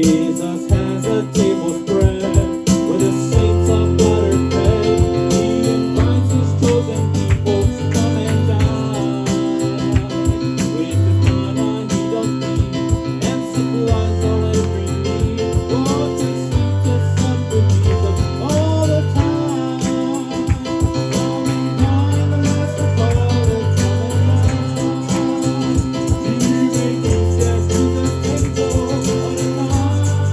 Jesus has a table spread where the saints of God are fed. He invites his chosen people to come and dine. With his manna he does feed and supplies all every need. Oh, taste sweet to sup with Jesus all the time. Come and dine, the master called it, come and dine. He may feast at Jesus' table, but not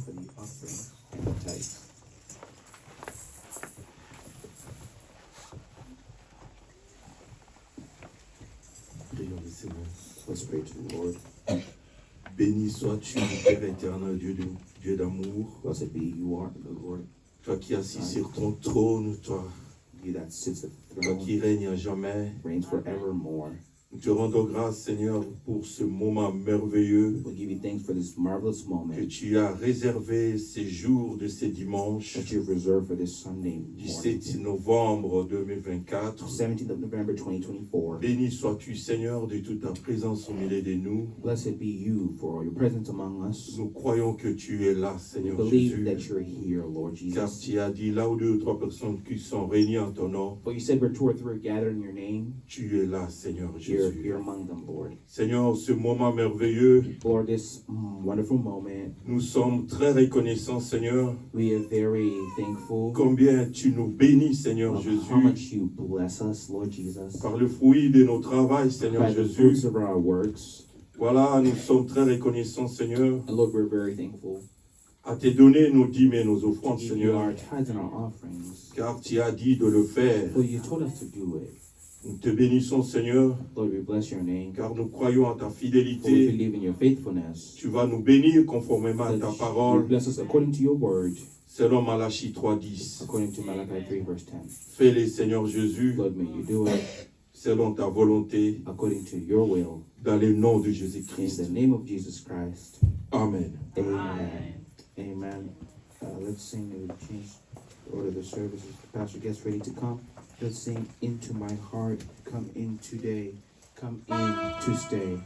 for the offering and the tithes. Prions le Seigneur. Let's pray to the Lord. Béni sois-tu, Père éternel, Dieu d'amour. Blessed be you are the Lord, Toi qui assis sur ton trône, toi, you that sits at the toi qui throne, règnes à jamais. reigns forevermore. Nous te rendons grâce, Seigneur, pour ce moment merveilleux We give you thanks for this marvelous que moment tu as réservé ces jours de ces dimanches that you've reserved for this Sunday du morning, 7 novembre 2024. 17th of November 2024. Béni sois-tu, Seigneur, de toute ta présence au milieu de nous. Blessed be you for your presence among us. Nous croyons que tu es là, We Seigneur believe that Jésus. you're here, Lord Car Jesus. tu as dit là où deux ou trois personnes qui sont réunies en ton nom, For you said where two or three are gathered in your name, tu es là, Seigneur you're Jésus. among them, Lord. Seigneur, ce moment merveilleux, Lord, this wonderful moment, nous sommes très reconnaissants, Seigneur, we are very thankful combien tu nous bénis, Seigneur of how Jésus, much you bless us, Lord Jesus, par le fruit de nos travaux, Seigneur by the Jésus. fruits of our works. Voilà, nous sommes très reconnaissants, Seigneur, And Lord, we're very thankful à te donner nos dîmes et nos to offrandes, give you our Seigneur, tithes and our offerings. car tu as dit de le faire. For you told us to do it. Nous te bénissons, Seigneur, Lord, we bless your name. car nous croyons à ta For we fidélité. believe in your faithfulness. Tu vas nous bénir conformément à That ta you parole, bless us according to your word, selon Malachie 3:10. according to Malachi 3 verse 10. Fais-les, Seigneur Jésus, Lord, may you do it selon ta volonté, according to your will. dans le nom de In Jésus-Christ. the name of Jesus Christ. Amen. Amen. Amen. Let's sing and change the order of the services. The pastor gets ready to come. Let's sing Into My Heart. Come in today. Come in to stay.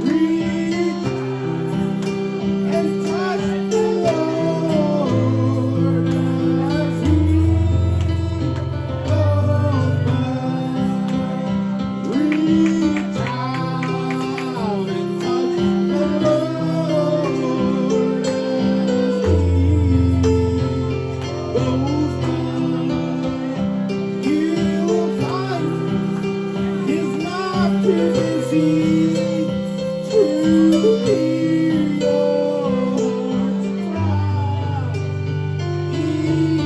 Reach and touch the Lord as He goes by. Reach out and touch the Lord as He goes by. You will find He's not too busy to hear your heart's cry. He's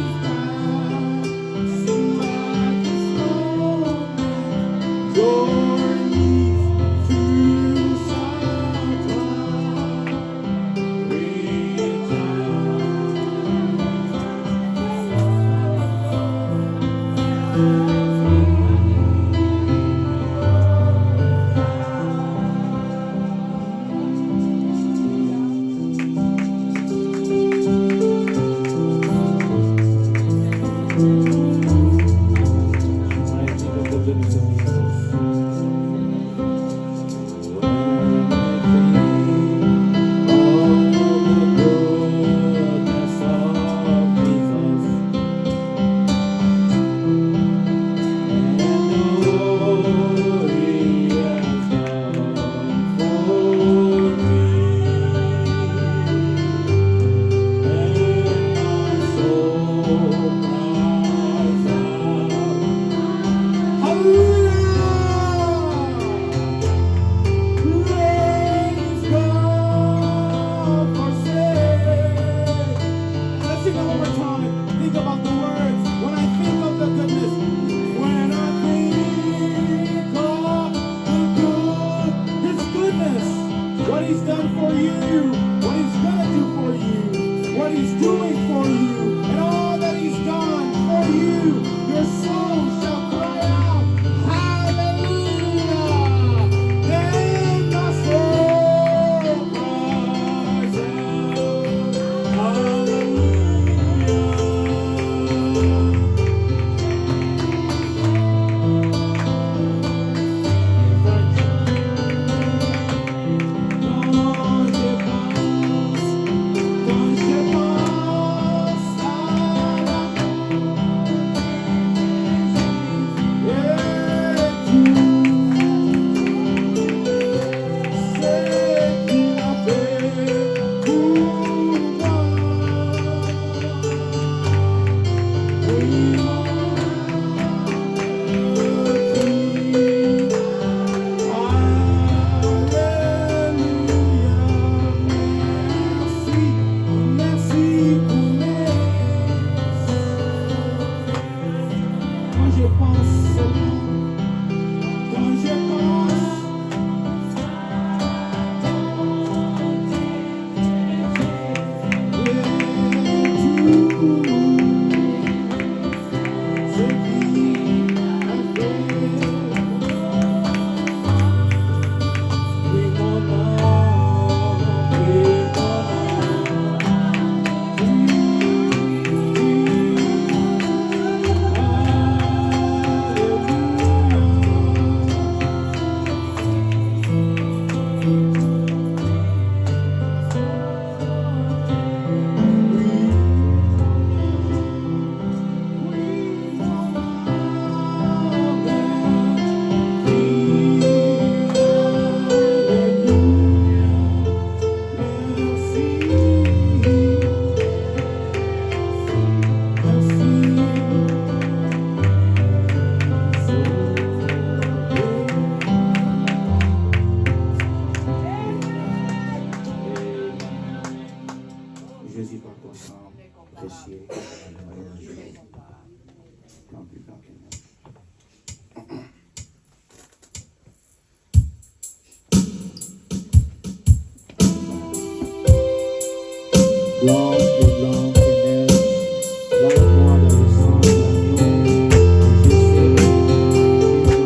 passing by this moment. Your needs to supply. Reach I think of the goodness of Jesus. When I think of the goodness of Jesus and all He has done for me, and my soul cries out, Hallelujah! Praise God for saving. Let's sing it one more time. Think about the words. When I think of the goodness, when I think of His goodness, what He's done for you, what He's gonna do for you, what He's doing for you, and all that He's done for you, your soul shall cry out, Hallelujah! Then my soul cries out, Hallelujah! Quand je pense à Blanc et blanc et neige, lave-moi dans le sang de l'agneau, et je serai Jésus par ton sang précieux.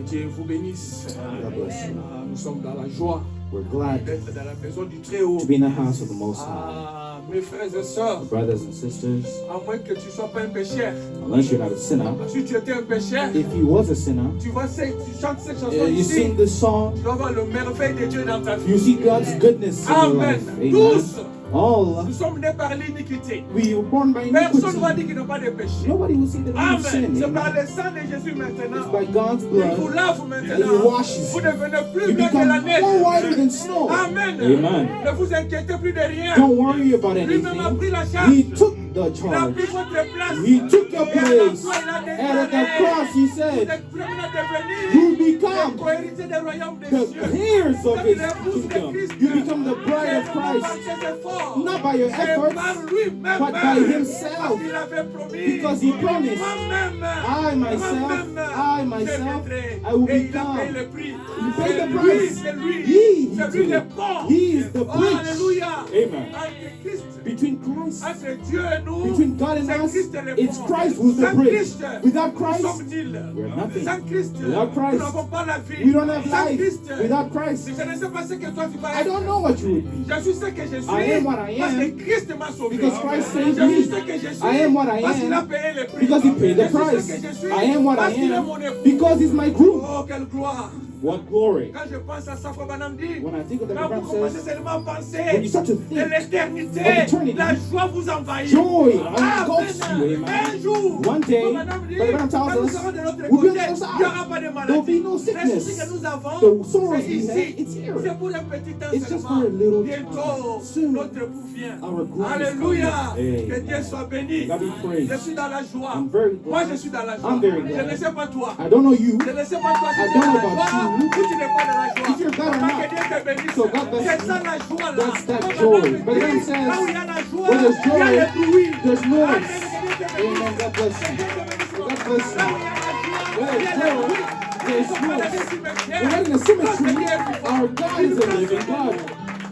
Dieu vous bénisse. God bless you. Nous sommes dans la joie We're glad d'être dans la maison du Très-Haut. to be in the house of the Most High. Mes frères et sœurs, Brothers and sisters, à moins que tu ne sois pas un pécheur, unless you're not a sinner, si tu étais un pécheur, if you was a sinner, tu vois, tu chantes cette chanson you ici, sing this song, tu vas voir le merveille de Dieu dans ta vie. you see God's goodness in your Amen. life. Amen. Tous, All, nous sommes nés par l'iniquité. we were born by Personne ne va iniquity. dire qu'il n'a pas de péché. Nobody will say that we Amen. sin. C'est par Amen. le sang de Jésus It's maintenant. by God's Il vous blood lave that maintenant. He washes Vous you. devenez plus You blanc que la become more whiter neige. than snow. Amen. Amen. Ne vous inquiétez plus de rien. Don't worry about Lui-même a pris anything. la charge. He took the Il a charge. pris votre place. He took your Et à la place. croix, il a And at the déclaré, cross, He vous said, êtes prêts à devenir you les become co-héritiers des royaumes des the cieux. heirs of Comme His l'épouse de kingdom. Christ. You become the bride of C'est pas par Christ. ses efforts. Not by your C'est efforts, par lui-même. but by Himself. Parce qu'il avait promis. Because He promised, Moi-même. I myself, Moi-même. I myself, Je viendrai. I will Et il a become. payé le prix. He paid C'est the lui, price. c'est lui. He C'est lui did le it. pont. He is the Oh, bridge. alléluia. Amen. Entre Christ. Between Christ, Entre Dieu et nous. between God and c'est us, Christ le it's pont. Christ who's the Sans bridge. Christ, Without nous Christ, sommes nuls. we're nothing. Sans Christ, Without nous Christ, n'avons pas la vie. we don't have Sans life. Christ, Without Christ, je ne sais pas ce que toi tu vas I être. don't know what you would be. Je suis ce que je suis. I am what I Parce am. que Christ m'a sauvé. Because Christ saved Je suis me. ce que je suis. I am what I Parce qu'il a am. payé le prix. Because He paid the Je suis price. ce que je suis. I am what I Parce qu'il est am. mon époux. Because He's my groom. Oh, quelle gloire. What glory. Quand je pense à ça, Frère Branham dit, When I think of the quand vous Bible commencez says, seulement à when penser you start to de think, l'éternité, of eternity, la joie vous envahit. joy Ah, engulfs you. un Amen. jour, One day, Frère Branham dit, Brother Branham quand tells nous us, serons de l'autre we'll be côté, on the other il n'y aura side. pas de There'll maladie. be no Les soucis sickness. que nous avons, The sorrows c'est we have, ici. it's here. C'est pour un petit temps It's just seulement. for a little Bientôt, time. Soon, notre époux vient. our groom is Alléluia. coming. Que Dieu soit béni. God be praised. Je suis dans la joie. I'm very glad. Moi, je suis dans la joie. I'm very Je glad. ne sais pas toi. I don't know you. Je ne sais pas toi si I tu es don't dans know la about joie you. ou tu n'es pas dans la joie. If you're glad or Papa, not. que Dieu te bénisse. So God bless C'est you. ça la joie là. That's that Papa, joy. Dieu But te then dit, it says, là où il y a la joie, where there's il y a joy, le bruit. there's noise. Amen. Que Dieu te bénisse. Amen. God bless you. God bless Là où you. il y a la joie, Where il y a there's le joy, bruit. there's Nous sommes pas dans des noise. cimetières. We're not in a Notre cemetery. Dieu est vivant. Our God is a living God.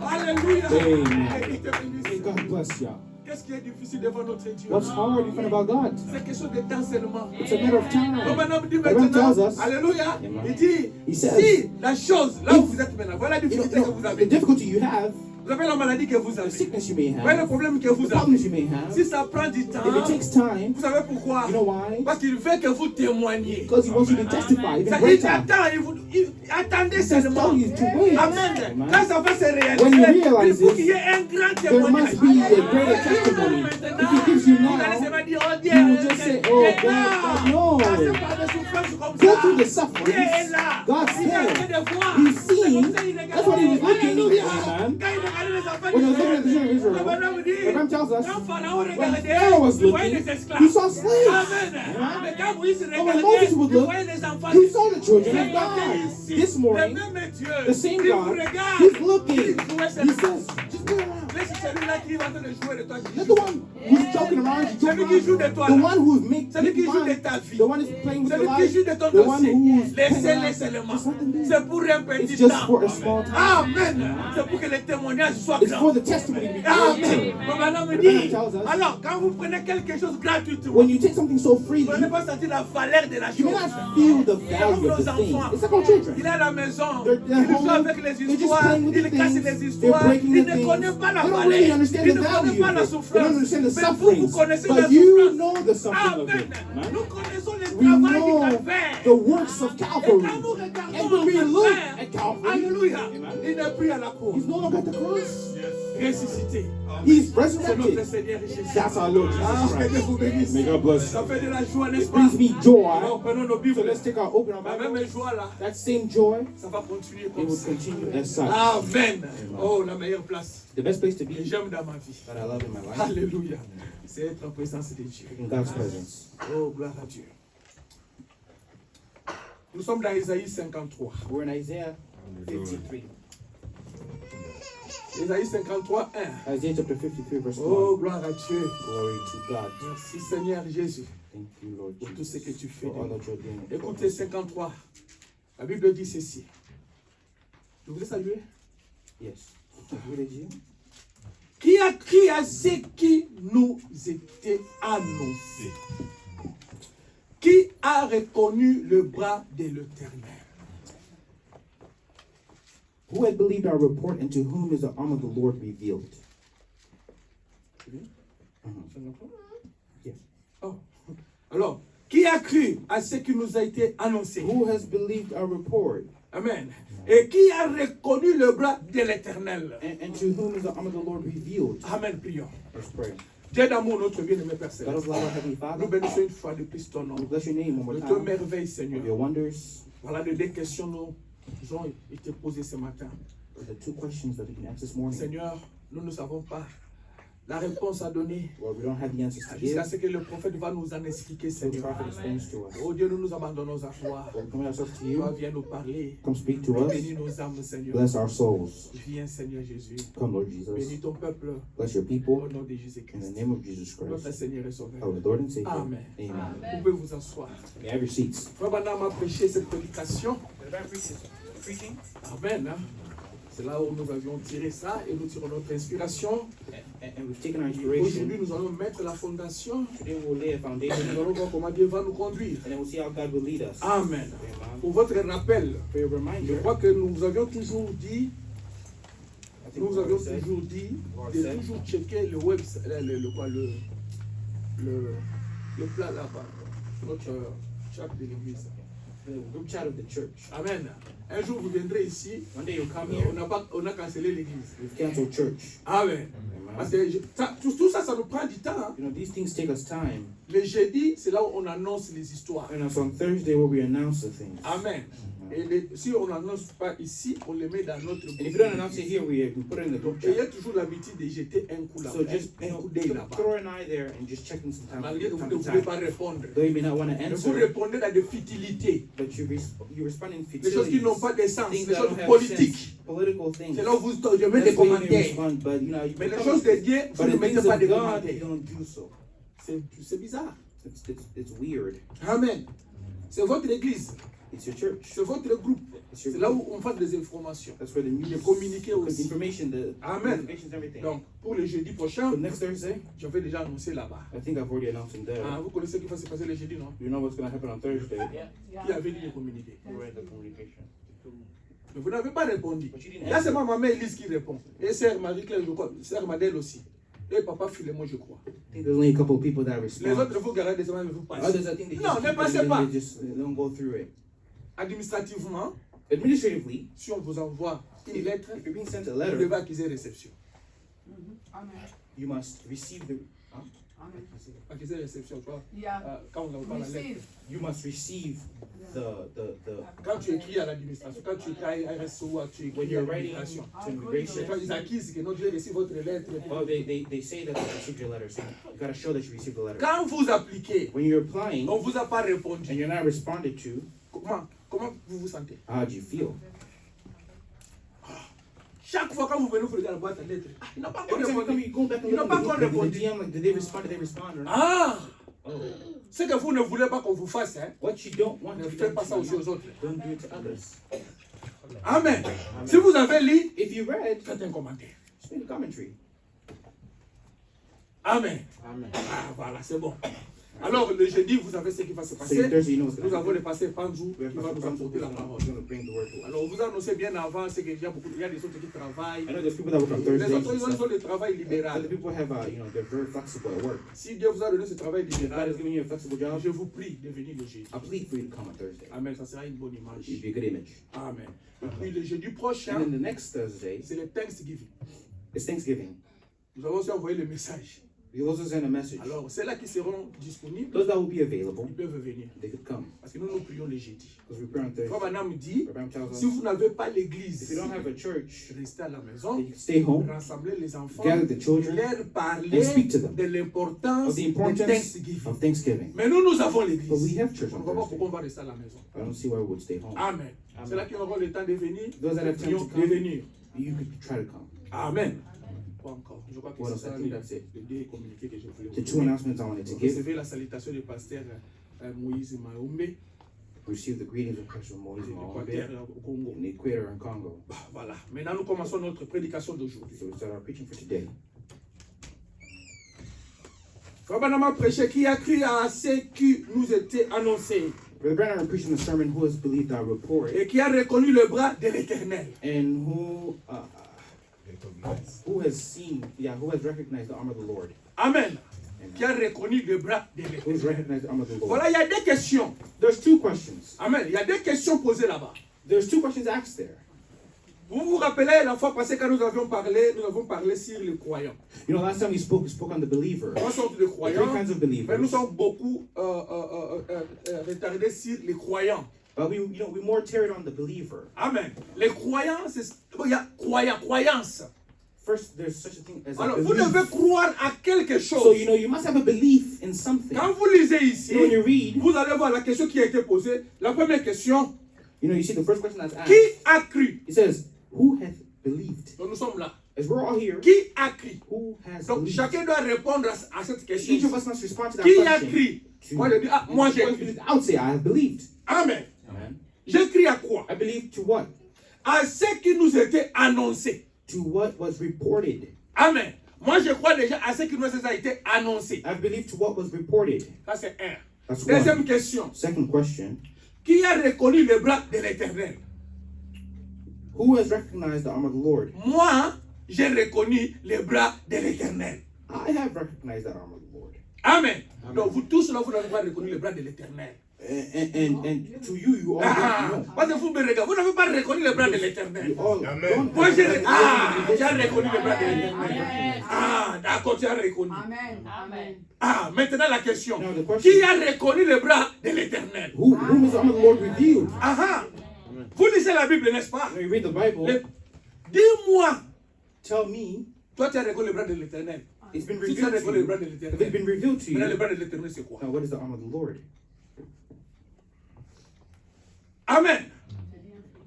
Alléluia. Amen. Que Dieu te bénisse. May God bless you. Qu'est-ce qui est difficile devant notre Dieu? What's hard in front about God? C'est quelque chose de temps seulement. It's a matter of time. Comme un homme dit The Bible maintenant, tells us, alléluia, Amen. il dit, He says, si la chose, là où if- vous êtes maintenant, voilà la You difficulté know, que vous the avez. difficulty you have, Vous avez la maladie que vous the avez. sickness you may Voilà le have, problème que the vous avez. problems you may have, Si ça prend du temps, if it takes time, vous savez pourquoi? you know why? Parce qu'il veut que vous témoigniez. Because He wants you to testify, even Ça dit, greater. attendez He says, seulement. tell you to wait. Amen. Amen. Quand ça va se When you réaliser, il realize faut it, qu'il y ait un grand There témoignage. must be a greater testimony. If He gives you Vous allez now, seulement dire, oh Dieu, you will just say, oh God, God, no. passez par des souffrances comme Go ça. through the Dieu est sufferings. là. God's Il est en train there. de voir. He's C'est seeing. comme ça, il regardait. That's what He was looking. Alléluia. Amen. Quand il regardait les enfants When He was looking at the children of d'Israël, Israel, Abraham dit, the Bible tells us, quand Pharaon when regardait, Pharaoh was il voyait looking, des esclaves. he saw slaves. Amen. Mais quand Moïse when regardait, Moses would il look, voyait les enfants. He saw the children of Ce God. matin ici, This le morning, même Dieu, the same il vous God, regarde. He's looking. Il jouait He seulement. says, just go around. Laisse celui-là qui est en train de jouer de toi. qui Let joue. the one who's joking around you Celui joke qui joue de around. toi. The là. one who's making Celui qui joue de fun. ta vie. The one who's playing with your Celui qui joue life. de ton The one dossier. who's Laissez-les seulement. Just let them be. C'est pour un It's petit just temps. for a small time. Amen. C'est pour que le témoignage soit It's grand. for the testimony to be Amen. great. Mon madame me The dit, Bible tells us, alors quand vous prenez quelque chose gratuitement, when you take something so vous freely, n'allez pas sentir la valeur de la you may chose. not feel the value of the thing. It's like our children. Il est à la maison, They're il joue home, avec les they're just histoires, playing with il the casse things, les they're histoires, breaking il the ne things. connaît pas la They don't valeur, really understand il the ne connaît value pas la of it. They souffrance. don't understand the Mais vous, sufferings. vous connaissez la But you souffrance. know the suffering of Amen. it. Amen. Nous connaissons le We travail du know calvaire. the works of Et Calvary. quand nous regardons And when we le look calvaire, at Calvary, alléluia, Amen. il n'est plus à la croix. He's no longer at the cross. Ressuscité. He's C'est notre resurrected. Seigneur et Jésus. That's our Lord Ah, Jesus que Dieu Christ. vous bénisse. May God bless Ça you. fait de la joie, n'est-ce It pas? brings me Alors, joy. prenons nos So Bibles. let's take our open our La même Bible. joie là, That same joy, ça va continuer it comme will ça. continue as such. Amen. Oh, la meilleure place The best place to que be j'aime dans ma vie. that I love in my life, Alléluia. C'est être en présence de Dieu. in God's presence. Oh, gloire à Dieu. Nous sommes dans Isaïe 53. We're in Isaiah 53. Isaïe 53, 1. Isaiah chapter 53, verse 1. Oh, gloire à Dieu. Glory to God. Merci Seigneur Jésus Thank you, Lord pour tout ce que Jesus, tu fais. for all that you're doing. Écoutez 53. La Bible dit ceci. Je voudrais saluer. Yes. What did you? Qui a crié à ce qui nous était annoncé? Qui a reconnu le bras de l'Éternel? Who had believed our report, and to whom is the arm of the Lord revealed? Yes. Oh. Alors, qui a cru à ce qui nous a été annoncé? Who has believed our report? Amen. Et qui a reconnu le bras de l'Éternel? And to whom is the arm of the Lord revealed? Amen, prions. Let's pray. Dieu d'amour, notre bien-aimé Père God Céleste. of love, our Heavenly Nous Father, bénissons une fois de plus ton nom. we bless your name one more De tes time. merveilles, Of Seigneur. your wonders, Voilà les deux questions nous ont été posées ce matin. the two questions that we can ask this morning. Seigneur, nous ne savons pas la réponse à donner Well, we don't have the answers to give. jusqu'à ce que le prophète va nous en expliquer, So the Seigneur. prophet explains to us. Oh Dieu, nous nous abandonnons à toi. Well, we commit ourselves to Toi, you. viens nous parler. Come speak to us. Bénis nos âmes, Seigneur. Bless our souls. Viens, Seigneur Jésus. Come, Lord Jesus. Bénis ton peuple Bless your au people. nom de In Jésus-Christ. the name of Jesus Notre Christ, Seigneur et Sauveur. our Lord and Savior. Amen. Amen. Vous pouvez vous asseoir. May I have your seats? Frère Branham a prêché cette prédication. Amen. Hein? C'est là où nous avions tiré ça et nous tirons notre inspiration. And we've taken our Aujourd'hui, inspiration. nous allons mettre la fondation. Today we'll lay a Et foundation. nous allons voir comment Dieu va nous conduire. And then we'll see how God will lead us. Amen. Amen. Pour votre rappel, For your je reminder, crois que nous avions toujours dit, I think nous the avions Lord said, toujours dit Lord de said, toujours checker le web, le plat là-bas, notre chat de l'église. the group chat of the church. Amen. Un jour vous viendrez ici, One day you'll come here. on a cancellé l'église. We've canceled church. Amen. Parce que tout ça, ça nous prend du temps. Hein. You know, these things take us time. Le jeudi, c'est là où on annonce les histoires. And it's on Thursday where we announce the things. Amen. Et si on n'annonce pas ici, on les met dans notre And if you don't announce it here, we put it in the group Ayez chat. toujours l'habitude de jeter un coup là-bas. So just un coup d'œil là-bas. throw an eye there and just check in some time. Malgré que vous Time ne to pouvez time. pas répondre. Though you may not want to Mais vous answer, répondez dans des futilités. but you respond in Des choses qui futilities. n'ont pas de sens. Things Des that choses don't have politiques. sense, political things. C'est là où vous je mets That's des why you may commentaires. respond, but you know, you Mais les come- choses de Dieu, vous but ne the mettez things pas of de God, you commentaires. don't do so. C'est bizarre. It's weird. Amen. C'est votre église. It's your church. C'est votre groupe. It's your C'est là group. où on fait des informations. That's where the news, Les communiqués the aussi. information, the Amen. notifications, everything. Donc, pour le jeudi prochain, So next Thursday, j'avais déjà annoncé là-bas. I think I've already announced him there. Ah, vous connaissez ce qui va se passer le jeudi, non? You know what's going to happen on Thursday? Qui avait dit les communiqués? You read the communication. Mais vous n'avez pas répondu. But you didn't Là, c'est answer. ma maman Elise qui répond. Et sœur Marie-Claire, je crois. Sœur Madeleine aussi. Et papa Philémon, je crois. I think there's only a couple of people that Les respond. autres, vous gardez des semaines, vous passez. Others, I think they Non, just ne keep it passez and pas. then they don't go through it. Administrativement, Administratively, si on vous envoie une lettre, if you're being sent a vous letter, devez acquiser réception. you must receive the. Huh? Acquiser réception, tu vois. Yeah. Quand on envoie la lettre. Receive. You must receive the. Quand tu écris à l'administration, quand tu écris à RSO, tu When écris à you're writing l'administration. to Tu immigration, vois, ils acquisent que non, Dieu reçu votre lettre. well, they say that they received your letter, so you gotta show that you received the letter. Quand vous appliquez, When you're applying on ne vous a pas and répondu. you're not responded to, Comment vous vous sentez? how do you feel? Chaque fois quand vous venez, vous regardez la boîte à lettres. Ah, ils n'ont pas encore Every time you come, répondu. you go back and Ils n'ont look pas at encore the répondu. DM, like, did they respond? Did they respond or not? Ah! Oh. Ce que vous ne voulez pas qu'on vous fasse, hein, What you don't want ne to be faites done pas ça to aussi you, aux autres. don't do it to others. Amen. Si vous avez lu, If you read, faites un commentaire. just make a commentary. Amen. Amen. Ah, voilà, c'est bon. Alors, le jeudi, vous savez ce qui va se So passer. Thursday, you know what's Nous going to avons le happen. pasteur Panjou We have qui va nous Pastor apporter la Francis parole. who's going to bring the word to us. Alors, vous annoncez bien avant, c'est qu'il y a il y a des autres qui travaillent. I know there's people that work on Les Thursdays. autres, and ils ont stuff. le travail Other libéral. people have, they're very flexible at work. Si Dieu vous a donné ce travail If God has libéral, given you a flexible job, je vous prie de venir le jeudi. I plead for you to come on Thursday. Amen, ça sera une bonne It'd image. be a good image. Amen. Et puis le jeudi prochain, And then the next Thursday, c'est le Thanksgiving. it's Thanksgiving. Nous allons aussi envoyer le message. We also send a message. Alors, ceux-là qui seront disponibles, Those that will be available, ils peuvent venir. they could come. Parce que nous, nous prions le jeudi. Because we pray on Thursday. Frère Branham dit, Abraham tells si us, vous n'avez pas if l'église, you don't have a church, restez à la then maison, you can stay home, rassembler les enfants, gather the children, leur parler and speak to them de l'importance of the de importance Thanksgiving. of Thanksgiving. Mais nous, nous avons But we l'église. have church On on ne voit pas pourquoi Thursday. on va rester à la maison. I don't see why we would stay home. Amen. C'est là qui auront le temps de venir. Those that have time Prions to de come, venir. you could try to come. Amen. Pas encore. Je crois que What c'est else? ça I think that's it. les deux communiqués que je voulais The vous two donner. announcements I wanted to give. Recevez la salutation du pasteur Moïse Maoumbe, Receive the greetings of Pastor Moise du Maombe Équateur au Congo. in the Equator and Congo. Voilà. Maintenant, nous commençons notre prédication d'aujourd'hui. So we start our preaching for today. Frère Branham a prêché qui a cru à ce qui nous était annoncé. Brother Branham preaching a sermon, who has believed our report, et qui a reconnu le bras de l'Éternel. and who has seen, who has recognized the arm of the Lord, Amen. Amen. Qui a reconnu le bras de who has l'Éternel. recognized the arm of the Lord. Voilà, il y a des questions. There's two questions. Amen. Il y a des questions posées là-bas. There's two questions asked there. Vous vous rappelez la fois passée quand nous avons parlé sur les croyants. You know, last time we spoke on the believer. Trois sortes de Three croyants. kinds of Mais nous believers. sommes beaucoup retardés sur les croyants. But we more tarried on the believer. Amen. Les croyants, il y a croyance. First, there's such a thing as a Alors, vous belief. devez croire à quelque chose. So, you must have a belief in something. Quand vous lisez ici, When you read, vous allez voir la question qui a été posée. La première question, you see the first question that's asked. qui a cru? It says, who hath believed? Donc nous sommes là. As we're all here, Qui a cru? who has Donc believed? chacun doit répondre à cette question. Each of us must respond to that Qui a question. cru? Moi je dis, moi j'ai cru. I would say, I have believed. Amen. Amen. J'ai cru à quoi? I believe to what? À ce qui nous était annoncé. To what was reported. Amen. Moi je crois déjà à ce qui nous a été annoncé. I believe to what was reported. Ça c'est un. That's Deuxième one. question. Second question, Qui a reconnu le bras de l'Éternel? who has recognized the arm of the Lord? Moi, j'ai reconnu le bras de l'Éternel. I have recognized the arm of the Lord. Amen. Donc vous tous là, vous n'avez pas reconnu le bras de l'Éternel. And to you all don't know. Parce que vous me regardez, vous n'avez pas reconnu le bras de l'Éternel. You all don't Moi, j'ai have reconnu le bras de l'Éternel. Ah, d'accord, tu as reconnu. Amen. Ah, maintenant la question. Now the question. Qui a reconnu le bras de l'Éternel? Whom is the arm of the Lord revealed? Ah ah. Vous lisez la Bible, n'est-ce pas? When you read the Bible, Dis-moi, tell me toi tu as reconnu le bras de l'Éternel. it's been Si tu as revealed to reconnu le you. bras de If it's l'Éternel. been revealed to Maintenant le you, bras de l'Éternel c'est quoi? now what is the arm of the Lord? Amen.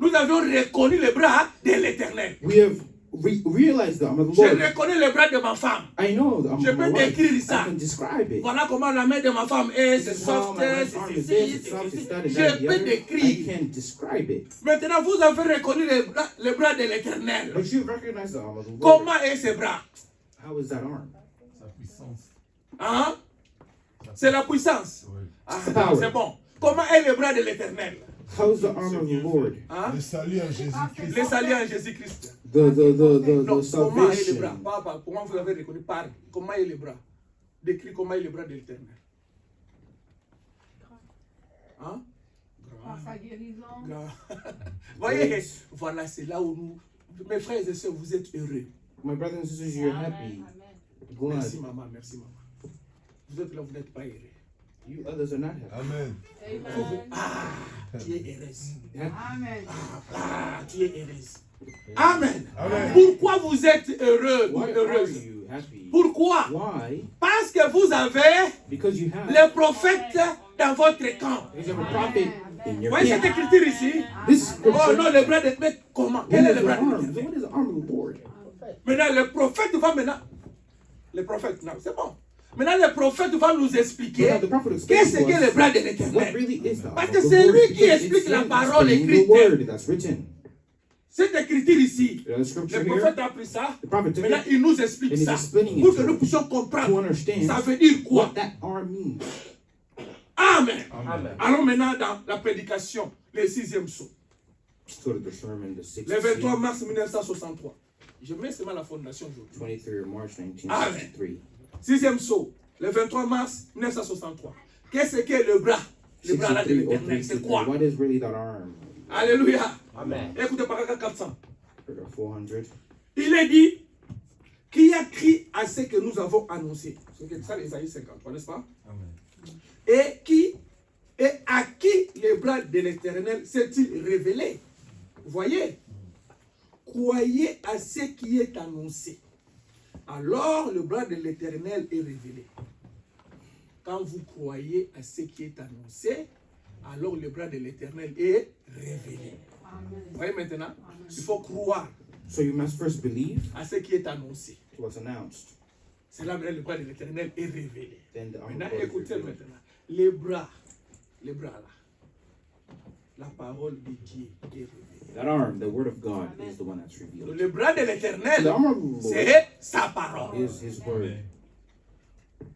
Nous avons reconnu le bras de l'Éternel. We have realized the arm of the Je Lord. reconnais le bras de ma femme. I know the arm Je of my peux wife. décrire I ça. can describe it. Voilà comment la main de ma femme est, c'est This is how soft, my wife's arm c'est is ceci, this, it's soft, c'est it's that, ceci. and that, Je the peux other. I décrire. can describe it. Maintenant, vous avez reconnu le bras de l'Éternel. But you recognize the arm of the Lord. Comment est ce bras? How is that arm? Hein? C'est la puissance. Ah, Power. c'est bon. Comment est le bras de l'Éternel? How is the arm of the Lord? Hein? Le salut en Jésus-Christ. Les saluts en Jésus-Christ. The Non, comment est le bras? salvation. Papa, comment vous l'avez reconnu? Parle. Comment est le bras? Décris comment est le bras de l'Éternel. Hein? Par sa guérison. Grand. Voyez, voilà, c'est là où nous, mes frères et sœurs, vous êtes heureux. My brothers and sisters, you're happy. Glad. Merci maman, merci maman. Vous êtes là, vous n'êtes pas heureux. You others are not happy. Amen. Tu es heureuse. Amen. Ah, tu es heureuse. Amen. Amen. Pourquoi vous êtes heureux ou Why are heureuse? you happy? Pourquoi? Why? Parce que vous avez Because you have. les prophètes dans votre camp. Because you have a prophet in your Voyez cette camp. écriture ici? This Oh scripture. non, le bras de... Mais comment? What Quel est is le the bras de arm? l'Éternel? What is the arm of the Lord? Maintenant, le prophète va maintenant... Le prophète, non, c'est bon. Maintenant, le prophète va nous expliquer Now the prophet explains qu'est-ce to que le us bras de what l'Éternel. really is the Parce arm que of the c'est Lord. lui qui Because explique it's la him parole explaining écrite. the word that's written. Cette écriture ici, The scripture le here, prophète a pris ça. the prophet took Maintenant, it il nous explique and he's ça explaining pour it que to nous us puissions to comprendre. understand Ça veut dire quoi? what that arm means. Amen. Amen. Allons maintenant dans la prédication, le 6e saut. Let's go to the sermon, the 6th Le 23 seal, mars 1963. Je mets seulement la fondation aujourd'hui. 23rd March 1963. 6e saut, le 23 mars 1963. Qu'est-ce que le bras? Le bras là de 63 or l'Éternel, c'est quoi? What is really that arm? Alléluia. Amen. Écoutez paragraphe 400. Paragraph 400. Il est dit, qui a crié à ce que nous avons annoncé. C'est ça l'Ésaïe 53, n'est-ce pas? Amen. Et à qui le bras de l'Éternel s'est-il révélé? Voyez, croyez à ce qui est annoncé. Alors le bras de l'Éternel est révélé. Quand vous croyez à ce qui est annoncé, alors le bras de l'Éternel est révélé. Vous voyez maintenant, il faut croire So you must first believe à ce qui est annoncé. what's announced. C'est là que le bras de l'Éternel est révélé. Then the arm of Maintenant, the Lord is écoutez revealed. maintenant. Les bras là. La parole de Dieu est révélée. That arm, the word of God, is the one that's revealed. Le bras de The l'Éternel, arm of the Lord c'est sa parole. is his word.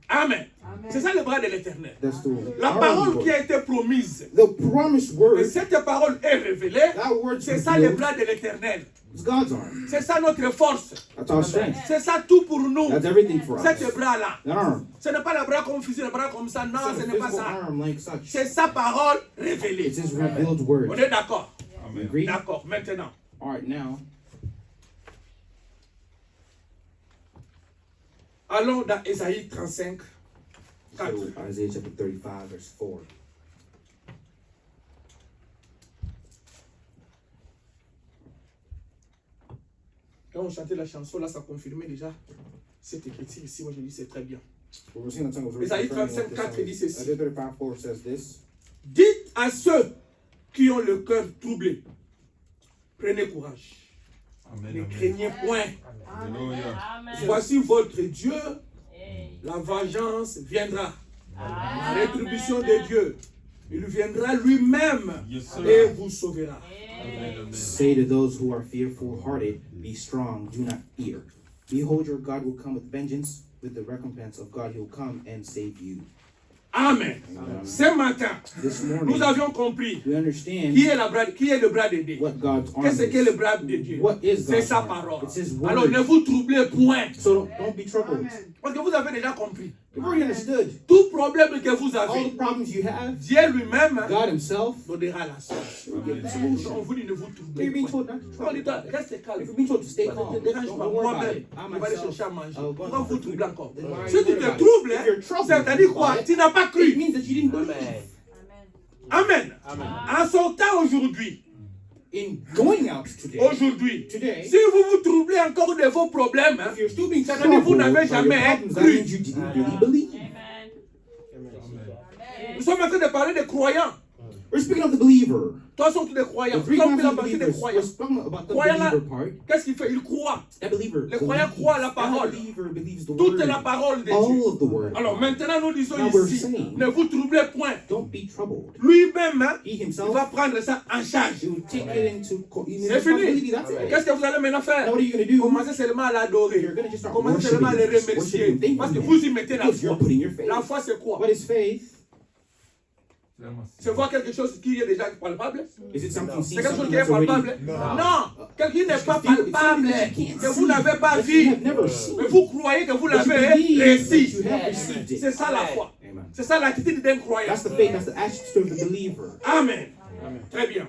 Amen. C'est ça le bras de l'éternel. That's the La arm parole of qui God. a été promise, The promised et word, cette parole est révélée, that word c'est ça le revealed, bras de l'éternel. is God's arm. C'est ça notre force. That's our strength. C'est ça tout pour nous. That's everything for us. Cette bras-là. That arm. Ce n'est pas le bras comme fusil, le bras comme ça. Non, It's ce not n'est a pas physical ça. arm like such. C'est sa parole révélée. It's His revealed On word. est d'accord? You agree? D'accord. Maintenant, All right, now allons dans Ésaïe 35, 4. so Isaiah chapter 35, verse 4. Quand on chantait la chanson, là, ça confirmait déjà cette écriture ici. Moi, je dis c'est très bien. Well, we're seeing the tongue of Isaiah confirming what 35, this 4 song dit is. ceci. Isaiah 35, 4 says this. Dites à ceux qui ont le cœur troublé, prenez courage. Ne craignez point. Voici votre Dieu, la vengeance viendra. La rétribution de Dieu. Il viendra lui-même et vous sauvera. Say to those who are fearful-hearted, be strong, do not fear. Behold, your God will come with vengeance, with the recompense of God, He will come and save you. Amen. Amen. Ce matin, This nous morning, avions compris we understand qui est le bras de Dieu. what God's arm Qu'est-ce qu'est le is. bras de Dieu? What is C'est God's sa arm? parole. It's His Alors word. ne vous troublez point. So don't be troubled. Parce que vous avez déjà compris. You've already understood. Tout problème que vous All avez, the problems you have, Dieu lui-même God Himself donnera la solution. will give the solution. On vous dit ne vous You're troublez being point. told not to On dit trouble. reste calme. If you're being told to stay Ne calm, te dérange don't pas. worry about Moi-même, it. I on va aller chercher à myself, manger. I'll go Pourquoi vous for troublez food. encore? Then why are Si you tu worried te about it? troubles, If you're troubled, c'est-à-dire quoi? Tu n'as pas it cru. means that you didn't believe. Amen. En son temps aujourd'hui, In going out today, aujourd'hui, today, si vous vous troublez encore de vos problèmes, if you're still being c'est-à-dire vous troubled n'avez by your jamais problems, that cru. means you didn't really believe. Nous sommes en train de parler des croyants. We're speaking of the believer. Toi, sont tous des croyants. The three Nous sommes kinds la of partie des believers. croyants. We're speaking about the Croyant là, believer part. qu'est-ce qu'il fait? Il croit. That believer Les croyants believes. croient la parole. That believer believes the Toute word. la parole de Dieu. All of the word. Alors maintenant, nous disons Now we're ici, saying- ne vous troublez point. Don't be troubled. Lui-même, hein, He il himself, va prendre ça en charge. he will take it into C'est fini. That's it. Qu'est-ce que vous allez maintenant faire? Now what are you going to do? Commencez seulement à l'adorer. You're going to just start Commencez worshiping seulement à le him, just remercier. worshiping him, Parce que thanking him. vous y mettez la Because you're foi. putting your faith. La foi, c'est quoi? What is faith? C'est voir quelque chose qui est déjà palpable? Is it something C'est seen, quelque chose something qui est that's already palpable? Non. Quelque chose qui n'est pas feel it, palpable, something that you can't que vous see, n'avez pas that vu. you have never seen. Mais vous croyez que vous But you l'avez believe that réussi. you have received it. C'est ça la foi. Amen. C'est ça l'attitude d'un croyant. That's the faith, that's the attitude of the believer. Amen. Très bien.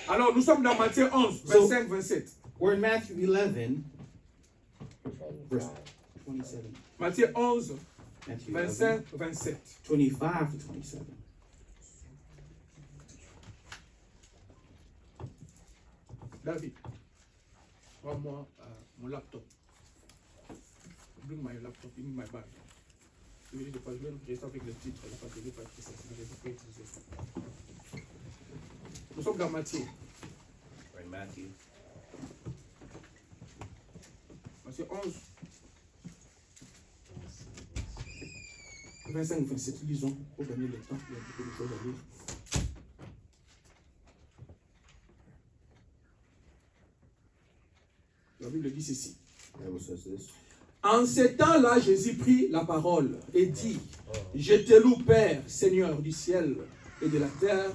Alors nous sommes dans Matthieu 11, 25, 27. We're in Matthew 11, verse 27. Matthieu 11, Matthew 25, 27. 25 to 27. David, rends-moi mon laptop. Bring my laptop, give me my bag. Je vais pas jouer, je reste avec le titre, parce que je ne vais pas être sensible, je vais pas utiliser ça. Nous sommes dans Matthieu. We're in Matthew. Matthieu 11. 25, 27, lisons pour gagner le temps, il y a beaucoup de choses à lire. La Bible dit ceci. The Bible says this. En ces temps-là, Jésus prit la parole et dit, je te loue, Père, Seigneur du ciel et de la terre,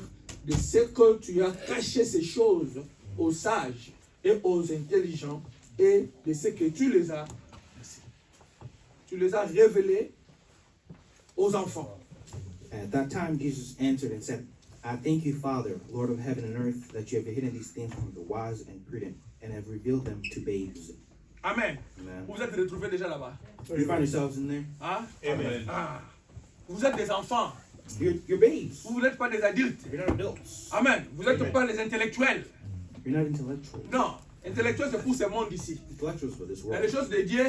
de ce que tu as caché ces choses aux sages et aux intelligents, et de ce que tu les as révélés aux enfants. At that time, Jesus answered and said, I thank you, Father, Lord of heaven and earth, that you have hidden these things from the wise and prudent, and have revealed them to babes. Amen. Amen. Vous êtes retrouvés déjà là-bas. You find yourselves in there? Hein? Amen. Ah. Vous êtes des enfants. You're babes. Vous n'êtes pas des adultes. You're not adults. Amen. Vous n'êtes pas des intellectuels. You're not intellectual. Non. Intellectuel, c'est pour ce monde ici. Intellectuals for this Mais les world. choses de Dieu,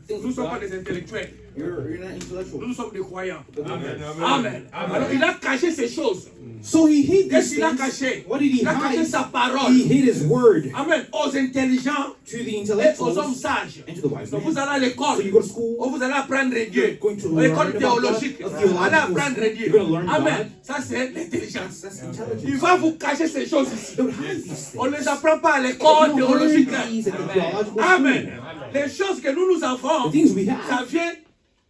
nous ne sommes pas des intellectuels. You're not intellectual. Nous sommes des croyants. Amen. Amen. Alors il a caché ces choses. So he hid Qu'est-ce these qu'il a things. caché? What did he Il a caché hide? sa parole. He hid his word Amen. Aux intelligents to the et aux hommes intellectuals sages. and to the wise Donc men. vous allez à l'école. So you go to school. Ou vous allez apprendre Dieu. You're going to L'école learn about théologique. God, a Allez theological apprendre school. Dieu. You're going to learn Amen. God. Ça c'est l'intelligence. That's Il intelligence. va vous cacher ces choses ici. Don't hide these On ne things. les apprend pas à You l'école don't learn théologique. these at the theological Amen. school. Les choses que nous avons, The things we ça have, vient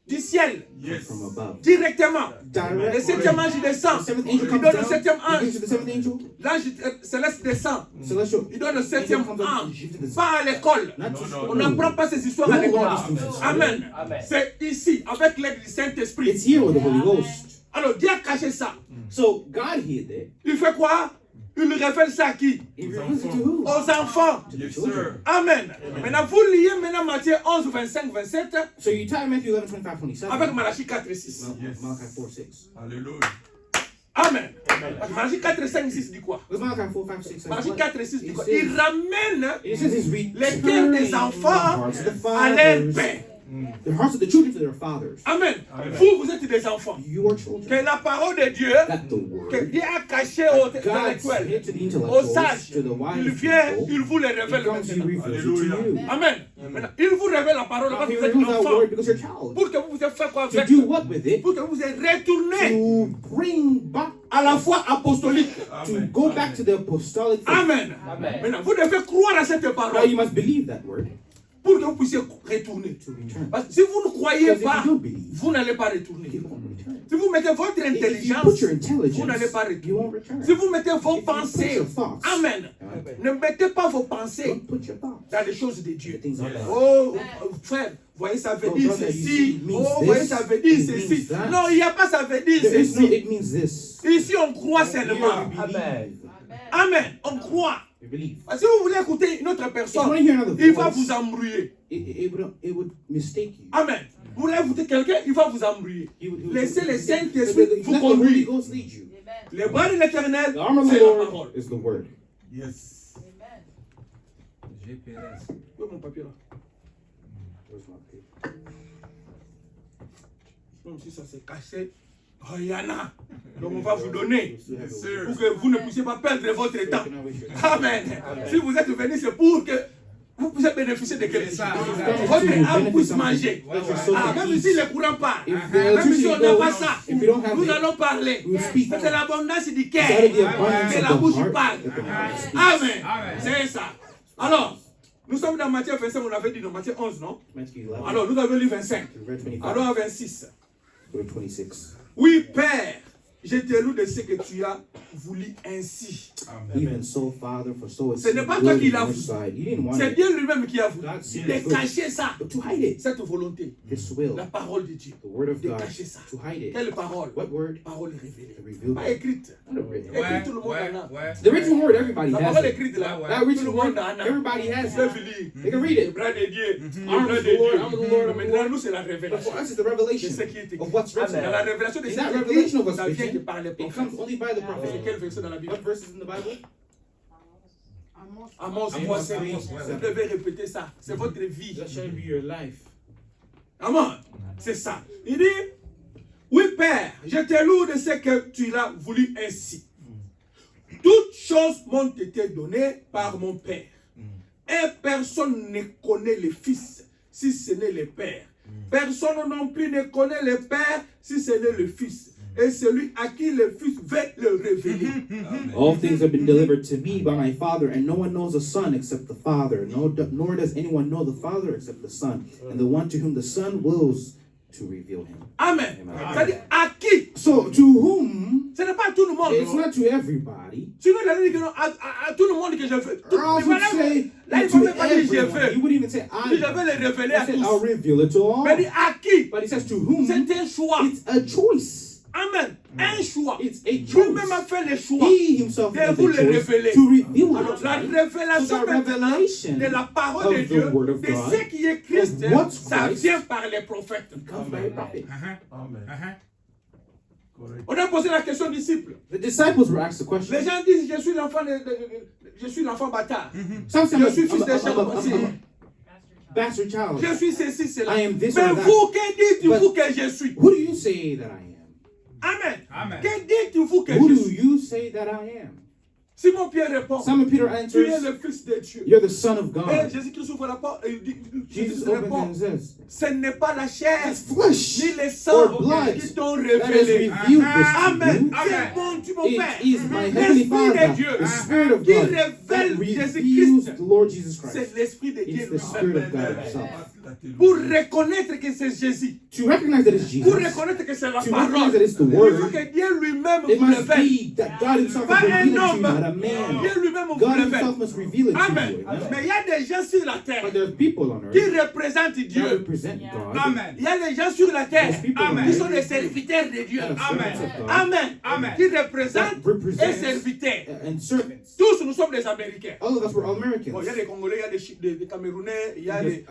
du ciel, from above. directement. Direct. Le septième ange descend. The seventh Il angel comes donne le down. septième He gives ange. to the seventh angel. L'ange céleste descend. Celestial. Il donne le septième Angel comes down. ange. He gives to the- Pas à l'école. Not to No, school. On n'apprend pas ces histoires à We don't l'école. learn these things. Amen. C'est ici, avec l'aide du It's Saint-Esprit. here with the Holy Ghost. Alors Dieu a caché ça. So God hid it. Il fait quoi? Il révèle ça à qui? He reveals it to who? Aux enfants. Yes, sir. Amen. Maintenant, vous liez maintenant Matthieu 11, 25, 27 So you tie Matthew 11, 25, 27. avec Malachie 4 et 6. Yes. Malachi 4, 6. Alléluia. Amen. Malachie 4 et 5 et 6 dit quoi? What's Malachi 4, 5, 6? Malachie 4 et 6 dit It quoi? says- Il ramène It says he's les cœurs returning des the enfants hearts of the à leur fathers, père. the hearts of the children to their fathers. Amen. Vous êtes des enfants. You are children. Que la parole de Dieu, That the word que Dieu a caché aux God intellectuels, said to the aux intellectuals, sages, to the wise il vient, people, il vous les he révèle comes, he maintenant. reveals it to you. Amen. Maintenant, il vous révèle la parole parce He que vous êtes reveals that enfant. word because you're a child. Pour que vous ayez fait quoi To avec? do what with it? Pour que vous ayez retourné To bring back, à la foi apostolique. to go back to the apostolic faith. Amen. Maintenant, vous devez croire à cette Now parole you must believe that word pour que vous puissiez retourner. to return. Parce que si vous ne croyez Because if pas, you don't believe, vous n'allez pas retourner. you won't return. Si vous mettez votre If you intelligence, put your vous n'allez pas intelligence, you won't retourner. return. Si vous mettez vos If you put pensées, your thoughts, Amen. Ne mettez pas vos pensées don't put your thoughts dans les choses de the Dieu. things of God. Oh, frère, voyez, ça veut Oh, dire brother, you see, ceci. it means Oh, this, voyez, ça veut dire it ceci. means that. Non, il n'y a pas ça veut dire There is no, ceci. it means this. Ici, on croit Here seulement. we believe. Amen. On croit. We believe. Parce que si vous voulez écouter une autre If you personne, want to hear another il va voice, vous embrouiller. it would mistake you. Amen. Vous voulez écouter quelqu'un, il va vous embrouiller. He would- Laissez le let Saint-Esprit vous the Holy conduire. Ghost lead you. Les bras de l'éternel, The arm of c'est the la Lord parole. is the word. Yes. Où est mon papier là? Where's my paper? Même si ça s'est caché, oh, il y en a. Donc on va vous donner Yes, sir. pour que vous ne puissiez pas perdre votre So you temps. cannot waste your time. Amen. Si vous êtes venu, c'est pour que vous puissiez bénéficier de quelque chose. You've Votre done it to âme benefit puisse something. manger. Let your soul Ah, be même eased. si les courants partent, If the même si electricity on n'a pas goes, ça, if you don't have nous it, allons parler. we will speak. C'est de l'abondance du It's out of cœur the abundance que of la the bouche heart parle. that the mouth speaks. Amen. C'est ça. Alors, nous sommes dans Matthieu 25, on avait dit dans Matthieu 11, non? Matthew 11, Alors, nous avons lu 25. we read 25, Alors, à 26. go to 26. Oui, Père, je te loue de ce que tu as voulu ainsi. Even so, Father, for so it's Ce n'est pas toi good qui on l'as your voulu. side. You didn't want C'est it, Dieu lui-même qui a voulu God seen de it good. cacher ça, but to hide it, cette volonté, His will, la parole de Dieu. the word of De God, cacher ça. to hide it. Quelle parole? What word? Parole révélée. Revealed. Pas écrite. Not a written. Écrite, tout le monde en a. The written word, everybody La has parole it. écrite là, That tout written le word, monde en a. everybody has Ils peuvent it. lire. They can read Le it. bras de Dieu. Le Arm bras of de the Lord, Dieu. arm of the Lord. Maintenant, nous, c'est la But révélation. for us, it's the C'est revelation ce qui est écrit. of what's written. Dans la révélation de In ce that qui est revelation of écrit, what's ça vient que written, par les it prophètes. comes only by the C'est prophet. quel verset dans la Bible? What verses in the Bible? Amos 3:5. Vous devez répéter ça. C'est votre vie. That shall be your life. Amen. C'est ça. Il dit, oui Père, je te loue de ce que tu l'as voulu ainsi. Toutes choses m'ont été données par mon Père. Et personne ne connaît le Fils si ce n'est le Père. Personne non plus ne connaît le Père si ce n'est le Fils. Et celui à qui le Fils veut le révéler. All things have been delivered to me by my Father, and no one knows the Son except the Father, nor does anyone know the Father except the Son, and the one to whom the Son wills to reveal him. Amen. Amen. C'est-à-dire à qui? So, to whom? Ce n'est pas à tout le monde. It's not to everybody. Sinon, il allait dire que non, à tout le monde que je veux. Tout, Or else il would va say là, il to va même pas dire je everyone. He veux. wouldn't even say Il dit, je I. vais le révéler à He said, I'll tous. reveal it to all. Mais il dit à qui? But he says to whom? C'est un choix. It's a choice. Amen. Un choix. It's a Lui-même a choice. fait le choix. He himself de made vous the le choice révéler. to reveal Alors, la it. révélation So the maintenant revelation de la parole of de the Dieu, word of de God, ce qui est Christ, of what's ça Christ, vient par les prophètes. comes by a prophet. Amen. Correct. On a posé la question aux disciples. The disciples were asked the question. Les gens disent, je suis l'enfant bâtard. Some say, Je suis fils I'm de a chef. bastard child. Je suis ceci, cela. I am this Mais or that. vous, que dites-vous But- que je suis? Who do you say that I am? Amen. Que dites-vous que Who je do suis? you say that I am? Simon Pierre répond, Simon Peter tu es answers, le fils de Dieu. you're the son of Et God. Jésus-Christ ouvre la porte et il dit, Jesus Jésus opens répond, and says, ce n'est pas la chair it's flesh ni les or sangs blood qui t'ont that has révélé. revealed this to Amen. you. C'est mon Dieu, mon Père. It is my heavenly L'Esprit Father, de Dieu the Spirit of qui God, that révèle reveals Jésus-Christ. the Lord Jesus Christ. C'est l'Esprit de Dieu It's the lui-même. Spirit of God himself. pour reconnaître que c'est Jésus, To recognize that it's pour Jesus, reconnaître que c'est la to recognize parole, that it's the il faut word, que Dieu lui-même it vous must révèle. be that God himself Pas will un reveal it to you, homme. not a man. Dieu lui-même vous God révèle. himself must reveal it to Amen. you. Amen. Mais il y a des gens sur la terre But there are people on qui earth représentent that Dieu. represent God. Amen. Il y a des gens sur la terre There's people on qui earth sont des serviteurs de Dieu. that are servants of God Amen. Amen. Qui représentent that et represent serviteurs. and servants. Tous nous sommes des Américains. All of us were all Bon, il y a Americans. des Congolais, il y a des Camerounais, il y a des...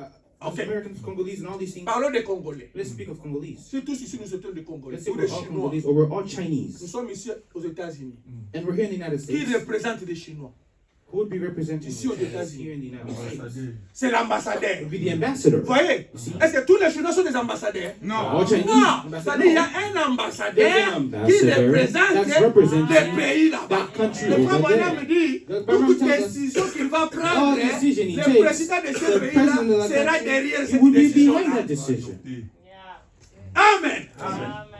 Us Americans, Congolese, and all these things. Parlons des Congolais. Let's speak of Congolese. Si tous ici nous sommes des Congolais, Let's say ou we're des all Chinois, Congolese or we're all nous Chinese, sommes ici aux États-Unis. and we're here in the United Qui States. représente des Chinois? Who would be representing Ici aux us États-Unis. here in the United States? C'est l'ambassadeur. It would be the ambassador. Vous voyez? Est-ce que tous les Chinois sont des ambassadeurs? All Chinese Non, ambassadors. c'est-à-dire il y a un ambassadeur There's an qui ambassador représente that's representing les pays là-bas. that country Le frère over Branham there. dit, The Branham toute tells us, décision qu'il va all prendre, decision he le takes, président de ce the pays-là president of that sera country, derrière he cette would be behind décision-là. that decision. Amen.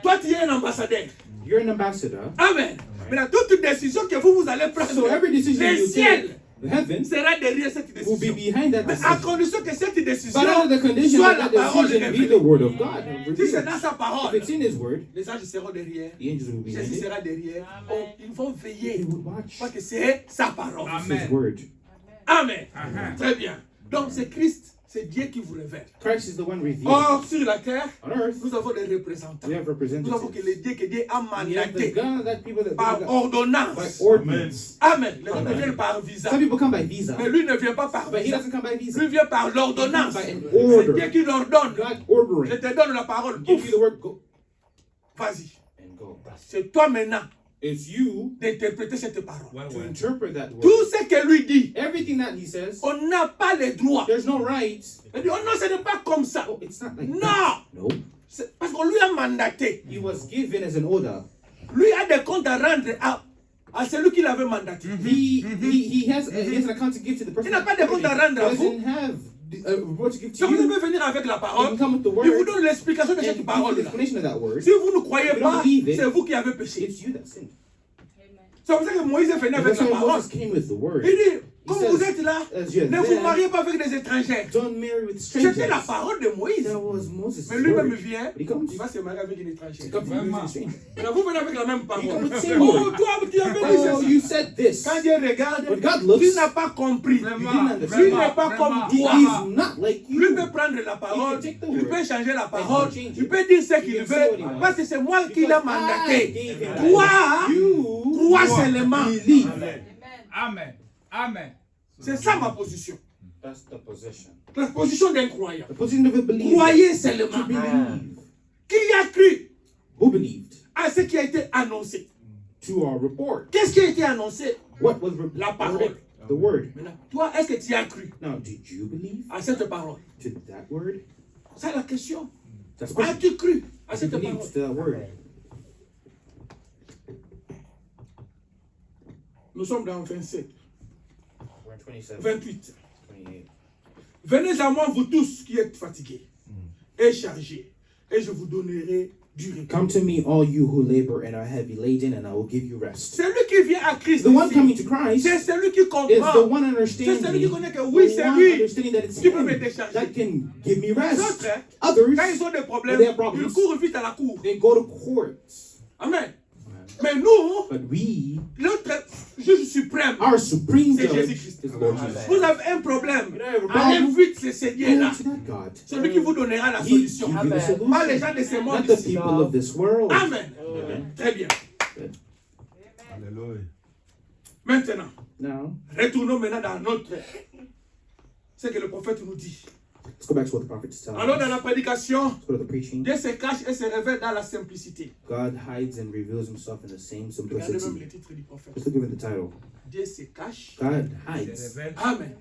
Toi, tu es un ambassadeur. You're an ambassador. Amen. Maintenant, toute décision que vous allez prendre, So every decision le you ciel take, the heavens sera derrière cette will be décision. behind that Mais à decision. condition que cette décision But under the condition soit that la that parole decision be the révélée. word of God. Si c'est revealed. dans sa If parole, it's in his word, les anges seront derrière. the angels will be behind Jésus it. sera derrière. Oh, ils vont veiller. They would watch Parce que c'est sa parole. his word. Amen. Très bien. Donc c'est Christ, c'est Dieu qui vous révèle. Christ is the one revealed. Or, sur la terre, On earth, nous avons des représentants. we have Nous avons que les representatives. dieux que Dieu a We have the mandatés God that people that par by ordonnance. ordinance. Amen. Les autres viennent par visa. Some people come by visa, Mais lui ne vient pas par but he visa. doesn't come by visa. Lui vient par l'ordonnance. By an C'est Dieu order. qui l'ordonne. God Je ordering. te donne la parole. Give Ouf. you the word, go Vas-y. and go. C'est toi maintenant It's you d'interpréter cette parole. to interpret that word. Tout ce que lui dit, Everything that he says, on n'a pas le droit. there's no right. Il dit, oh non, ce n'est pas comme ça. Oh, it's not like Non. that. No. C'est parce qu'on lui a mandaté. He was given as an order. Lui a des comptes à rendre à celui qui l'avait mandaté. He has an account to give to the person. Il n'a pas de compte à rendre à He vous. doesn't have a report to give Si to vous you. devez venir avec la He parole, can come with the il vous word donne l'explication de and cette give you the parole-là. explanation of that word. Si vous ne croyez If you don't pas, believe it, c'est vous qui avez péché. It's you that sinned. C'est pour ça que Moïse est venu And avec that's la why parole. Moses came with the word. Il dit, comme says, vous êtes là, as you're ne vous there, mariez pas avec des étrangers. Don't marry with C'était strangers. la parole de Moïse. That was Moses' Mais lui-même word. vient, But he comes. il va se marier avec une étrangère. He comes to you as a stranger. Mais vous venez avec la même parole. You come with the same Oh, word. toi, tu avais dit Oh, ceci. you said this. Quand Dieu regarde, When God looks, il n'a pas compris. you didn't Lui understand. n'est pas comme He toi. is not like Lui you. peut prendre la parole, take the il word, peut changer la and parole, change it. il peut dire ce qu'il can say what he veut, wants. parce que c'est moi qui l'ai Because I mandaté. gave him Toi, that. You crois seulement. believe. Amen. Amen. C'est ça ma position. That's the position. La position d'un croyant. The position of a believer. Croyez To seulement. believe. Qui a cru Who believed à ce qui a été annoncé? to our report? Qu'est-ce qui a été annoncé? What was La parole. reported? The word. Maintenant, toi, est-ce que tu as cru Now, did you believe à cette parole? to that word? C'est la question. That's the question. As-tu cru à You cette parole? believed to that word. Nous sommes dans 27, We're in 27, 28. 28. Venez à moi, vous tous qui êtes fatigués et chargés, et je vous donnerai du repos. Come to me, all you who labor and are heavy laden, and I will give you rest. Celui qui vient à Christ, The one ici, coming to Christ c'est celui qui is the comprend. one C'est celui understanding, qui connaît que oui, the c'est one lui understanding that it's qui peut me him décharger. that can give me Les rest. autres, Others, quand ils ont des problèmes, They have problems. ils courent vite à la cour. they go to courts. Amen. Mais nous, But we, notre juge suprême, our supreme C'est judge, Jésus-Christ. is Lord Jesus. vous avez un problème. You have a Allez problem? vite, c'est ce Dieu-là. Go to that God. Celui qui vous donnera la He solution. give you the solution. Pas les gens de ce monde Not the ici. people of this world. Amen. Très bien. Alléluia. Maintenant, Now, retournons maintenant dans notre... Ce que le prophète nous dit. let's go back to what the prophet is telling Alors dans us. la prédication, Let's go to the preaching. Dieu se cache et se révèle dans la simplicité. God hides and reveals himself in the same Regardez même simplicity. le titre du prophète. Just look at the title. Dieu se cache. God hides. Amen.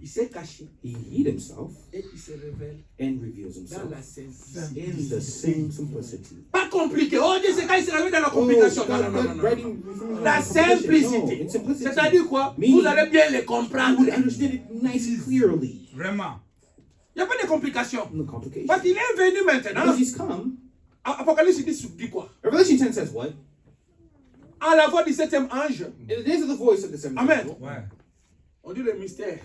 Il s'est caché He hid himself et il se révèle and reveals dans himself la simplicité. in the same simplicity. Pas compliqué. Oh, Dieu se cache, il se révèle dans la Oh, complication. God, Non, non, non, God non, writing non. La No, simplicité. in simplicity. C'est-à-dire quoi? Meaning, Vous allez bien le You comprendre. would understand it nice and clearly. Vraiment. Il n'y a pas de complication. No complication. Parce qu'il est venu maintenant. Because he's come. Apocalypse dit quoi? Revelation 10 says what? À la voix du septième ange, In the days of the voice of the seventh Amen. angel, Ouais. on dit le mystère.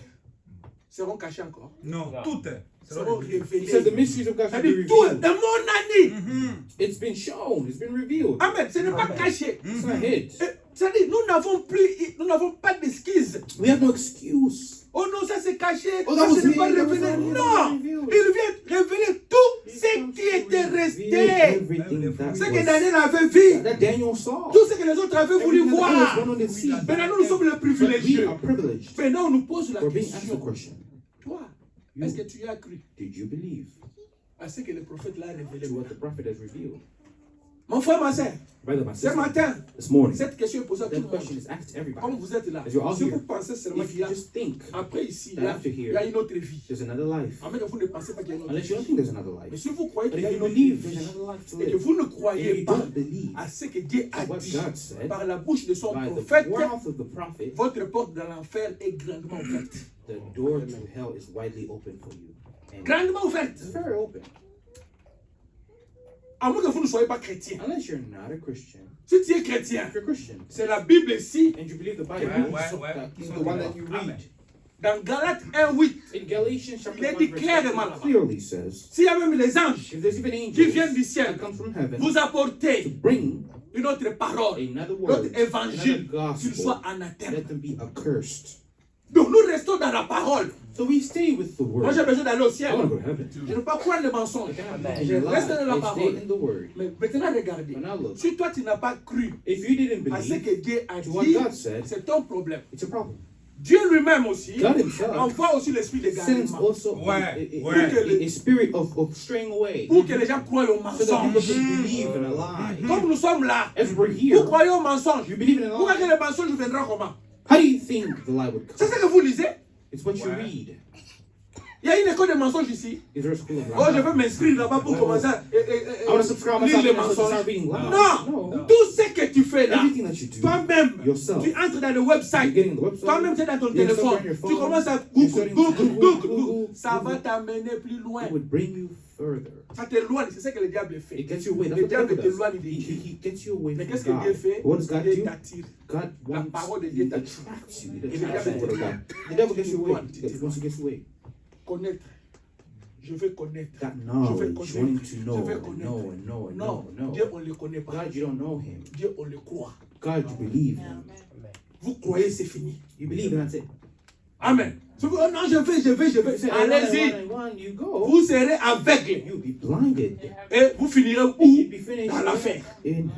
seront cachés encore. Non, tout est. Seront He révélés. said the mysteries of God should be C'est-à-dire, tout est revealed. de mon année. It's been shown. It's been revealed. Amen. Ce n'est pas caché. It's not hid. C'est-à-dire, nous n'avons pas d'excuses. We have no excuse. Oh non, ça c'est caché. Oh, ça that was ce n'est pas me, that was révélé. me, that Non. was revealed. Il vient révéler tout ce qui était Reveal resté. everything that Ce que was- Daniel avait vu. that Daniel saw. Tout ce que les autres avaient voulu Everything that voir. others wanted to see. Maintenant, nous sommes les But we privilégiés. are privileged. Maintenant, on nous pose la We're being asked the question. question. Toi, You. est-ce que tu as cru Did you believe à ce que le prophète l'a révélé? to what the prophet has revealed? Mon frère, ma soeur, Brother, my ce sister, matin, this morning, cette question est posée à tout that le question monde. is asked to Comme everybody. vous êtes là, As you're all si here, vous pensez seulement If qu'il y you a, just think après ici, il that y a, after il here, y a une autre vie. there's another life, À moins que vous ne pensez pas qu'il y a une autre unless you don't vie. think there's another Mais life, si vous croyez but qu'il y a if une you autre believe vie, there's another life to et que live, vous ne and croyez you pas don't believe à ce que Dieu a what dit God said par la bouche de son by the prophète, mouth of the prophet, votre porte de l'enfer est grandement ouverte. the door to hell is widely open for you. And Grandement ouverte. it's very open. À moins que vous ne soyez pas chrétien. Unless you're not a Christian. Si tu es chrétien, If you're Christian c'est la Bible ici, and you believe the Bible, Ouais. that is the one that you read. Amen. dans Galates 1:8, In Galatians chapter Il est 1, dit verse clairement 8, clearly says, s'il y a même les anges if there's even qui viennent angels du ciel, that come from heaven vous to apportez bring une autre parole, another word, l'autre évangile, another qu'il soit gospel, anathème. let them be accursed. Donc nous restons dans la parole. So we stay with the Moi j'ai word. besoin d'aller au I ciel. want to go to heaven. Je ne veux pas croire les mensonges. I cannot Je believe in reste dans la lies. I parole. stay in the word. Mais maintenant regardez. But now look, Si toi tu n'as pas cru if you didn't à ce believe que Dieu a to what dit, God said, c'est ton problème. it's a problem. Dieu lui-même aussi God himself envoie aussi l'esprit sends d'égarement also Ouais, a spirit of straying away pour que les gens croient au so that people mensonge. can believe in a lie. Comme nous sommes là, As we're vous here, croyez au mensonge. you believe in a Pourquoi que lie. le mensonge viendra comment? How do you think the lie would C'est come? ce que vous lisez. It's what you Ouais. read. Il y a une école de mensonges ici. Is there a school of Oh, je lies? veux m'inscrire là-bas pour commencer à I want to subscribe lire myself les and start mensonges. reading lies. Non, No. tout ce que tu fais là, Everything that you do, toi-même, yourself, tu entres dans le you're website, getting the website, toi-même tu es dans ton you're téléphone, on your phone, tu commences à you're Google, starting to Google, Google, Google, ça va Google. t'amener plus loin. it would bring you further. Ça t'éloigne, c'est ce que le diable fait. It gets you away. That's Le what the diable devil does. t'éloigne de He Dieu. gets you away Mais from qu'est-ce que Dieu God. fait? What does God Dieu do? t'attire. God La wants, parole de he Dieu t'attire. attracts you. He Et le attracts diable you. t'éloigne. The devil gets you away. Éloigne, He wants to get you away. Connaître. Je veux connaître. That Je veux knowledge, connaître. wanting to Je know, veux and connaître. know, and know, and Non, know, Dieu know. on ne le connaît pas. God, you don't know him. Dieu on le croit. God, you believe him. Vous croyez, c'est fini. You believe and that's it. Amen. Si vous- oh non, je vais. You say, Allez-y. one, you go. Vous serez aveugle. You'll be blinded. Et vous finirez You'll où? be finished Dans l'enfer. in hell.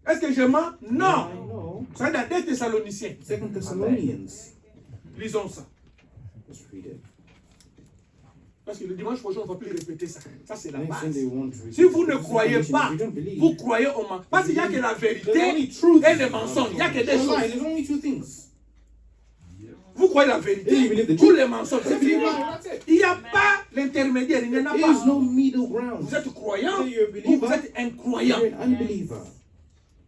Est-ce que je mens? I Non. know. Ça dans 2 Thessaloniciens. 2 Thessalonians. Lisons ça. Let's read it. Parce que le dimanche prochain, on ne va plus répéter ça. Ça, c'est la Next base. Sunday, we want to read Si vous it. ne This is croyez information pas, that we don't believe. vous croyez au mensonge. Parce qu'il n'y a que la There's only vérité truth. et le mensonge. Il n'y a que des There's choses. lies. There's only two things. Vous croyez la Yeah, you vérité believe the ou truth. les mensonges. C'est You believe fini. lies, that's it. Il n'y a pas l'intermédiaire. Il n'y en a There is pas. no middle ground. Vous êtes croyant Either you're a ou believer, vous êtes incroyant. you're an unbeliever.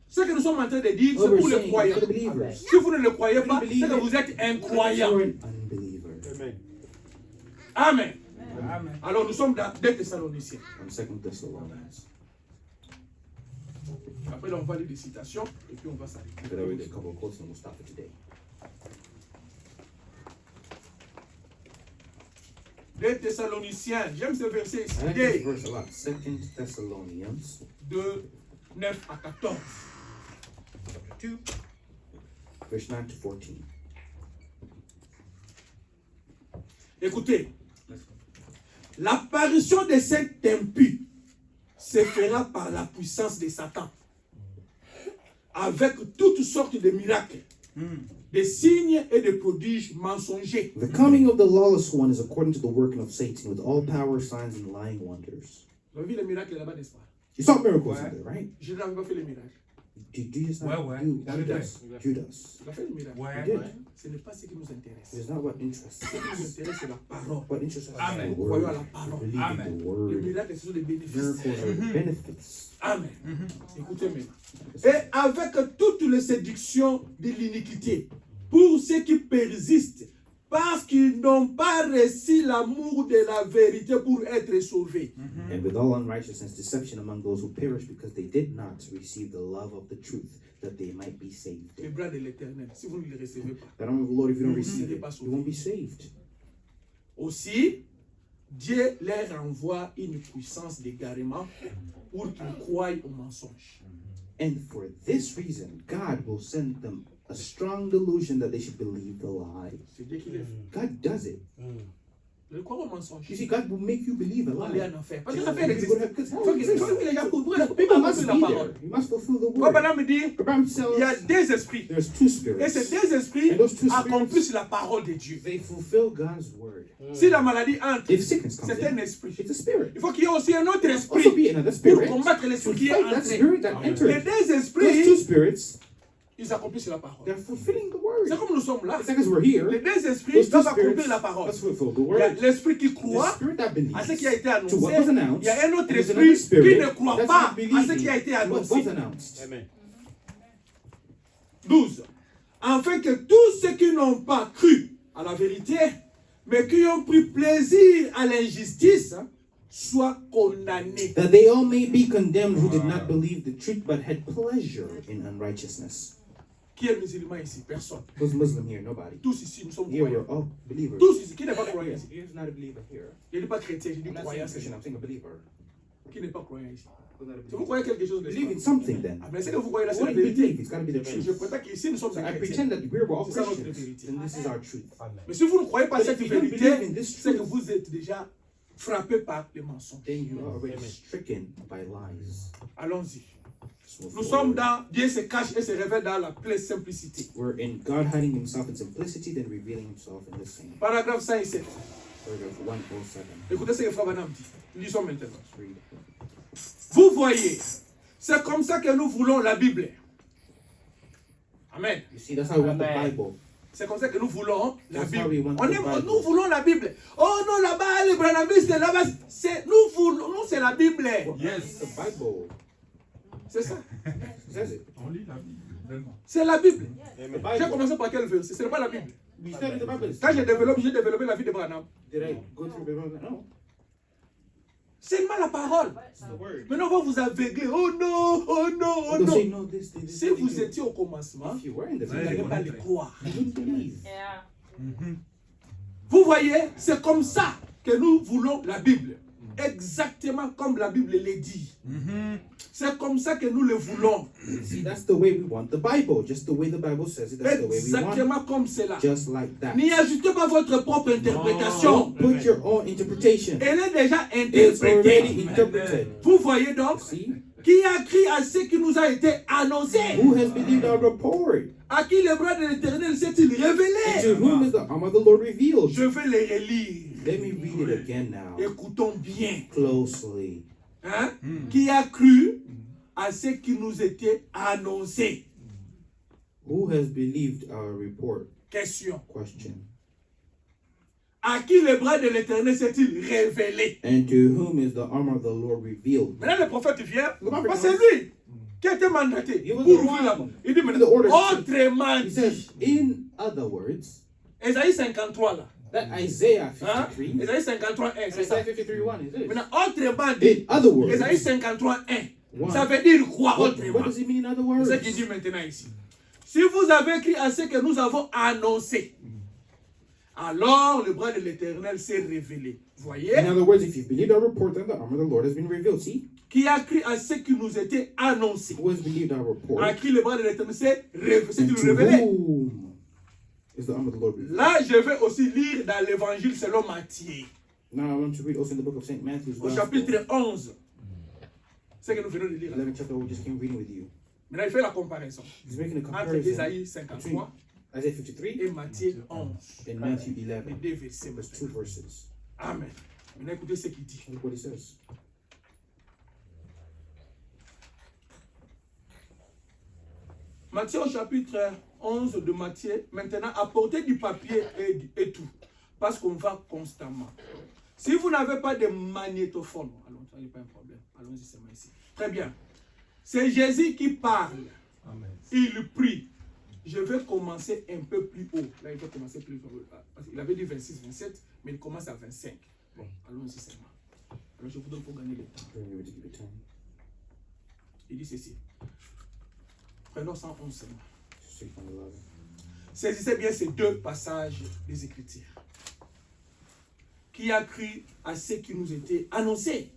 Ce que nous sommes en train de dire, What c'est we're pour les saying croyants. for the believers. Si vous ne le croyez pas, c'est believe que it, vous êtes incroyant. You're an unbeliever. Amen. Amen. Alors nous sommes dans 2 Thessaloniciens. On 2 Thessalonians. Après, là, on va lire des citations et puis on va s'arrêter. I'm gonna read a couple of quotes and we'll stop for today. 2 Thessaloniciens, j'aime ce verset ici. I like 2, this verse a lot. 2 Thessalonians 9 à 14. 2, verse 9 to 14. Écoutez, l'apparition de cet impie se fera par la puissance de Satan, avec toutes sortes de miracles, de signes et de prodiges mensongers. The coming of the lawless one is according to the working of Satan with all power, signs, and lying wonders. Vous avez vu les miracles là-bas, n'est-ce pas? You saw miracles Ouais. in there, right? Je n'avais pas fait les miracles. Did you just not Ouais. do Il a Judas? Judas. Il a fait les miracles. Ouais. Did. Ce n'est pas ce qui nous intéresse. It's not what interests Ce qui nous us. intéresse, c'est la parole. What interests us Amen. is the Nous croyons à word. la parole. Believe in Amen. the Les word. miracles, ce sont des bénéfices. Miracles are benefits. Amen. Écoutez maintenant. Et avec toutes les séductions de l'iniquité, pour ceux qui persistent Parce qu'ils n'ont pas reçu l'amour de la vérité pour être sauvés. And with all unrighteousness, deception among those who perish because they did not receive the love of the truth, that they might be saved. Les bras de l'Éternel, si vous ne les recevez pas. The arm of the Lord, if you don't Vous ne receive serez it, pas you sauvés. won't be saved. Aussi, Dieu leur envoie une puissance d'égarement pour qu'ils croient au mensonge. And for this reason, God will send them a strong delusion that they should believe the lie. C'est Dieu qui le fait. God does it. Ils croient au mensonge. You see, God will make you believe a Pour aller lie. en enfer. Parce que Just l'enfer so you existe. go to heaven, 'cause hell Il faut exists. que les gens People comprennent must la be parole. there. You must fulfill the Quand word. Madame dit, The Bible tells il y a deux esprits. there's two Et spirits. ces deux esprits And those two spirits- accomplissent la parole de Dieu. They fulfill God's word. Si la maladie entre, If sickness comes c'est un in, esprit. it's a spirit. Il faut qu'il y ait aussi un autre There esprit must also be another pour spirit combattre to l'esprit qui est fight that entré. spirit that Les entered. deux Those two esprits, spirits, ils accomplissent la parole. they're fulfilling the word. C'est comme nous sommes là. It's like as we're here, Les deux esprits those two doivent spirits accomplir la parole. must fulfill the Il y a word. l'esprit qui The croit spirit that believes à ce qui a été to what annoncé. was announced, Il y a un autre and there's esprit another qui spirit ne croit that's pas not à believing ce qui a été what was annoncé. announced. Amen. 12. Afin que tous ceux qui n'ont pas cru à la vérité, mais qui ont pris plaisir à l'injustice, soient condamnés. That they all may be condemned who did not believe the truth but had pleasure in unrighteousness. Qui est musulman ici? Personne. Who's Muslim here? Nobody. Tous ici, nous sommes Here croyants. we're all believers. Tous ici, qui n'est pas croyant ici? Here's not a believer here. Je ne dis pas chrétien, je dis I'm not saying croyant. Christian, C'est I'm saying a believer. qui n'est pas croyant ici? Who's not a Si vous believer? croyez quelque chose, Believe in n'est-ce pas? something then. Ah, mais c'est que vous croyez là, c'est What la do you believe? vérité. It's got to be the Je truth. prétends qu'ici, nous sommes So des I chrétiens. pretend that we're all C'est ça notre Christians, vérité. and this is our truth. Mais si vous ne croyez pas à But cette if you don't vérité, believe in this c'est que truth, vous êtes déjà frappé par les mensonges. then you are already stricken by lies. Allons-y. So Nous sommes dans Dieu se cache et se révèle dans la pleine simplicité. we're in God hiding himself in simplicity, then revealing himself in the same. Paragraphe 107. Paragraph 107. Écoutez ce que Frère Branham dit. Lisons maintenant. Let's read. Vous voyez, c'est comme ça que nous voulons la Bible. Amen. You see, that's how we want the Amen. Bible. C'est comme ça que nous voulons la That's how we Bible. want On the aime, Bible. nous voulons la Bible. Oh non, là-bas, les Branhamistes, là-bas, c'est, nous voulons, nous, c'est la Bible. Yes. The Bible. C'est ça. It says it. On lit la Bible, vraiment. C'est la Bible. The J'ai Bible. commencé par quel verset? Ce n'est pas la Bible. We studied the Bible. Quand j'ai développé la vie de Branham. Did I go through the Bible? No. C'est seulement la parole. It's the word. Maintenant, on va vous aveugler. Oh non, oh non, oh They'll say, non. no, this, Si vous étiez au commencement, If you were in the vous n'allez beginning, pas le croire. you wouldn't believe. Vous voyez, c'est comme ça que nous voulons la Bible. Exactement comme la Bible le dit. C'est comme ça que nous le voulons. See, that's the way we want the Bible. Just the way the Bible says it. That's the way we want it. Exactement comme cela. Just like that. N'y ajoutez pas votre propre interprétation. Don't put your own interpretation. Elle est déjà It's already interprétée. interpreted. Vous voyez donc, See? qui a cru à ce qui nous a été annoncé? Who has believed our report? À qui le bras de l'Éternel s'est-il And to révélé? whom is the arm of the Lord revealed? Je vais les relire. Let me read it again now. Écoutons bien. Closely. Hein? Qui a cru à ce qui nous était annoncé? Who has believed our report? Question. Question. À qui le bras de l'Éternel s'est-il révélé? And to whom is the arm of the Lord revealed? Maintenant, le prophète vient. Le prophète Parce que c'est lui qui a été mandaté He was pour the ouvrir la one. porte. Il dit The maintenant, order. autrement He dit. says, in other words, Ésaïe 53 là. that Isaiah Hein? 53, Ésaïe 53, 1, c'est ça. Isaiah 53:1 is this. Maintenant, autrement dit. In other words, Ésaïe 53, 1. One. Ça veut dire quoi what autrement? does it mean in other C'est words? ce qu'il dit maintenant ici. Si vous avez cru à ce que nous avons annoncé, alors le bras de l'Éternel s'est révélé. Voyez? In other words, if you believed our report, then the arm of the Lord has been revealed. See? Qui a cru à ce qui nous était annoncé? Who has believed our report? À qui le bras de l'Éternel s'est And révélé? to whom is the arm of the Lord revealed? Là, je vais aussi lire dans l'évangile selon Matthieu, Now I want to read also in the book of St. Matthew's au Gospel, chapitre 11. C'est ce que nous venons de lire. 11th chapter, we just came reading with you. Maintenant, il fait la comparaison He's making a entre comparison Ésaïe 53 between Isaiah 53 et Matthieu 11. and Matthew Les 11. deux versets. There's two verses. Amen. Maintenant, écoutez ce qu'il dit. Look what he says. Matthieu au chapitre 11 de Matthieu, maintenant apportez du papier et tout, parce qu'on va constamment. Si vous n'avez pas de magnétophone, allons, ça n'est pas un problème, allons-y seulement ici. Très bien. C'est Jésus qui parle, Amen. il prie. Je vais commencer un peu plus haut. Là, il va commencer plus haut. Parce qu'il avait dit 26, 27, mais il commence à 25. Bon, allons-y seulement. Alors, je vous donne pour gagner le temps. Il dit ceci. Prenons 111 seulement. Saisissez bien ces deux passages des Écritures. Qui a cru à ce qui nous était annoncé?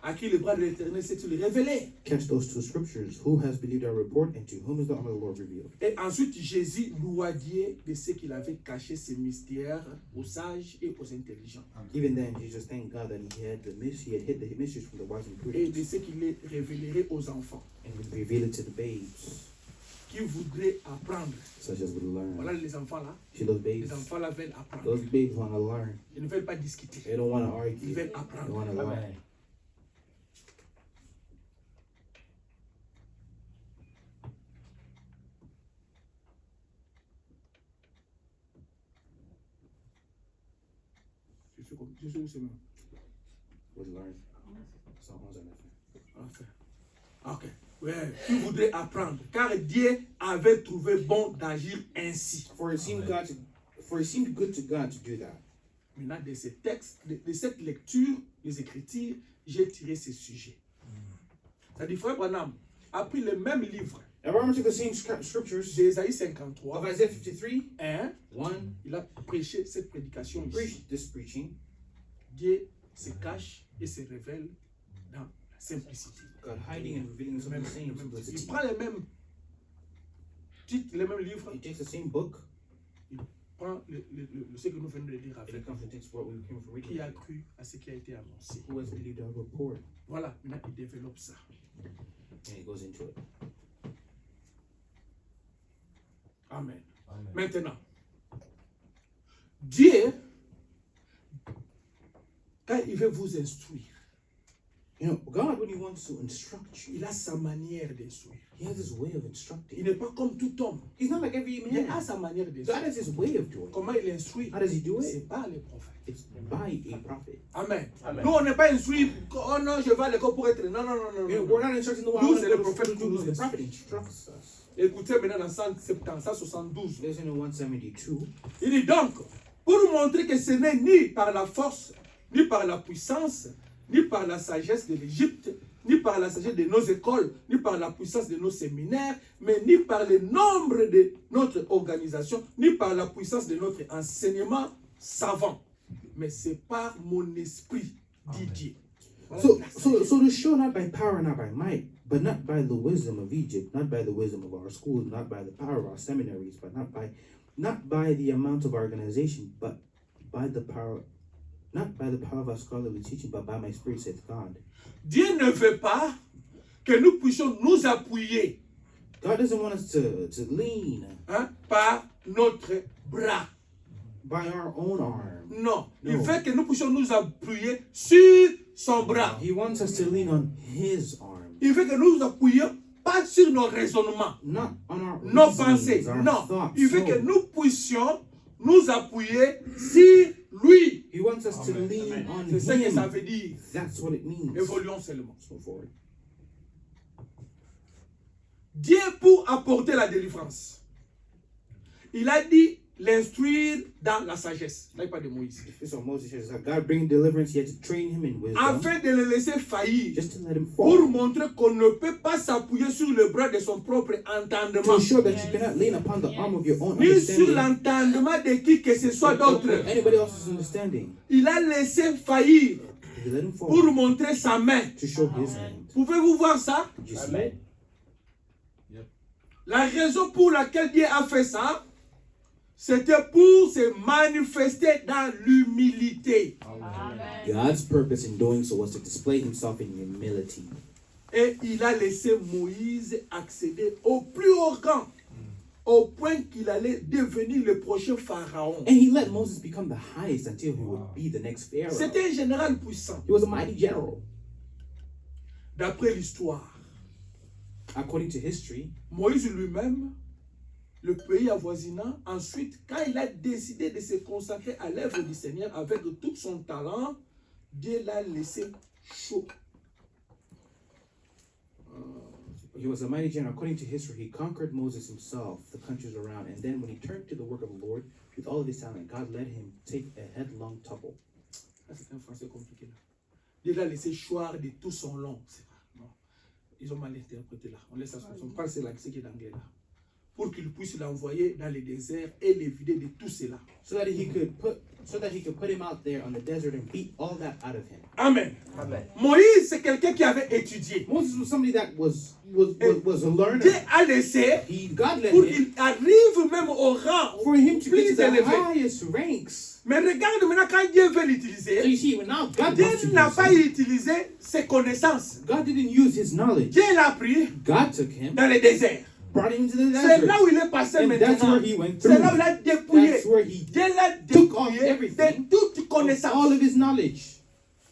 À qui le bras de l'Éternel s'est-il révélé? Catch those two scriptures. Who has believed our report, and to whom is the arm of the Lord revealed? Et ensuite, Jésus loua Dieu de ce qu'il avait caché ses mystères aux sages et aux intelligents. Even then, Jesus thanked God that he had hid the mysteries from the wise and Et prudent, de ce qu'il les révélerait aux enfants and would reveal it to the babes, qui voudraient apprendre. such as would learn. Voilà les enfants là. See those Les babes? enfants là veulent apprendre. Those babes want to learn. Ils ne veulent pas discuter. They don't want to Ils argue. veulent They apprendre. want to learn. Je suis où c'est même? Would learn. So, on s'en a fait. Enfin. Ok. Ouais. Qui voudraient apprendre. Car Dieu avait trouvé bon d'agir ainsi. For it seemed good to God to do that. Maintenant, de ces textes, de cette lecture des Écritures, j'ai tiré ces sujets. C'est-à-dire, Frère Branham a pris le même livre Abraham took the same scriptures d'Ésaïe 53, of Isaiah 53, 1, 1, il a prêché cette prédication ici. preached this preaching. Dieu se cache et se révèle dans la simplicité. God hiding and revealing some of the same Il simplicity. prend les mêmes titres, les mêmes livres, He takes the same book, il prend ce que nous venons de dire and he avec contradicts what we came from reading. qui a cru à ce qui a été annoncé. Who has believed our report? Voilà, maintenant il développe ça. And he goes into it. Amen. Amen. Maintenant, Dieu, quand il veut vous instruire, You know, God, when he wants to instruct you, il a sa manière d'instruire. he has his way of Il instructing. n'est pas comme tout homme. He's not like every Il a man. sa manière God d'instruire. has his way of doing it. Comment il instruit? How does he do C'est it? par les prophètes. It's by a prophet. Amen. Amen. Nous, on n'est pas instruit. Oh non, je vais à l'école pour être. Non, non, non, non. You know, non. we're not instructing the one Nous, who c'est le goes to prophète school to qui do nous the instruit. prophet instructs us. Écoutez maintenant dans 172. Listen to 172. Il dit donc, pour nous montrer que ce n'est ni par la force, ni par la puissance, ni par la sagesse de l'Égypte, ni par la sagesse de nos écoles, ni par la puissance de nos séminaires, mais ni par le nombre de notre organisation, ni par la puissance de notre enseignement savant, mais c'est par mon esprit, dit Dieu. Voilà So, la so, sagesse. so to show not by power, not by might, but not by the wisdom of Egypt, not by the wisdom of our schools, not by the power of our seminaries, but not by the amount of our organization, but by the power, not by the power of our scholarly teaching, but by my spirit, saith God. Dieu ne veut pas que nous puissions nous appuyer God doesn't want us to lean par notre bras. by our own arm. Non, il No. veut que nous puissions nous appuyer sur son bras. He wants us to lean on His arm, Il veut que nous nous appuyions pas sur nos raisonnements, not on our nos pensées. reasonings, our Non, thoughts. il veut No. que nous puissions nous appuyer sur lui. He wants us to Amen. lean Amen. on C'est ce que ça Him. veut dire. That's what it means. Évoluons seulement. Let's move forward. Dieu, pour apporter la délivrance, il a dit l'instruire dans la sagesse. Là, il parle de Moïse. This is what Moses says. That God bringing deliverance, He had to train him in wisdom, Afin de le laisser faillir. just to let him Pour fall. montrer qu'on ne peut pas s'appuyer sur le bras de son propre entendement. To show that you cannot lean upon the arm of your own Ni sur understanding, l'entendement de qui que ce soit or d'autre. anybody else's understanding. Il a laissé faillir He let him pour fall montrer sa main. to show His hand. Pouvez-vous voir ça? Did you see Amen. it? La raison pour laquelle Dieu a fait ça, c'était pour se manifester dans l'humilité. God's purpose in doing so was to display Himself in humility. Et il a laissé Moïse accéder au plus haut rang, au point qu'il allait devenir le prochain pharaon. And He let Moses become the highest until he would be the next Pharaoh. C'était un général puissant. He was a mighty general. D'après l'histoire, According to history, Moïse lui-même, le pays avoisinant, ensuite, quand il a décidé de se consacrer à l'œuvre du Seigneur avec tout son talent, Dieu l'a laissé chaud. C'est pas He was a mighty general. According to history, he conquered Moses himself, the countries around. And then when he turned to the work of the Lord, with all of his talent, God let him take a headlong tumble. Ça, c'est un français compliqué là. Dieu l'a laissé choir de tout son long. C'est pas, non. Ils ont mal interprété là. On laisse ça sur son. On parle c'est là, ce qui est anglais là. Pour qu'il puisse l'envoyer dans le désert et les vider de tout cela. So that he could put him out there on the desert and beat all that out of him. Amen. Moïse, c'est quelqu'un qui avait étudié. Moses was somebody that was a learner. Dieu a laissé God let pour him qu'il arrive même au rang for him to get to plus the élevé. highest ranks. Mais regarde maintenant quand Dieu veut So l'utiliser, you see, when now God Dieu wants to n'a use pas him, utilisé ses connaissances. God didn't use his knowledge. Dieu l'a pris God took him, dans le désert. brought him into the C'est desert. là où il est passé And that's maintenant. where he went C'est là où through. il a dépouillé. That's where he Dieu l'a took off dépouillé everything, de toute all connaissance. of his knowledge.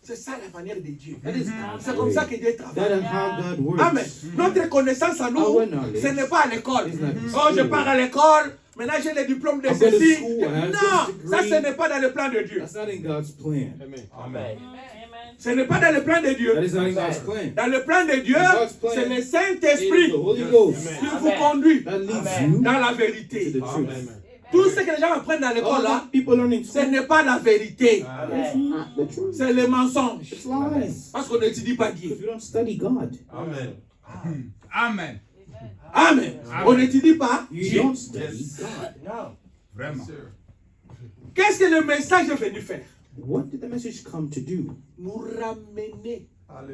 C'est ça la manière de Dieu. That is C'est comme ça que Dieu That travaille. is how God works. Amen. Notre connaissance à nous, Our knowledge ce n'est pas à l'école. is not Oh, je school. pars à l'école, maintenant j'ai le diplôme de I'm going to ceci. school, I have Non, this ça degree. ce n'est pas dans le plan de Dieu. That's not in God's plan. Amen. Ce n'est pas dans le plan de Dieu. That is not in God's plan. Dans le plan de Dieu, God's plan c'est le It is Saint-Esprit the Holy Ghost qui vous conduit that leads you dans la to vérité. the truth. Tout ce que les gens apprennent dans All l'école là, that people learn in ce school, n'est pas la vérité. it's not the truth. C'est le mensonge. It's lies. Parce qu'on n'étudie pas Dieu. Because we don't study God. Amen. Amen. Amen. On n'étudie pas You Dieu. don't study God. Vraiment. Qu'est-ce que le message est venu faire? What did the message come to do? Nous ramener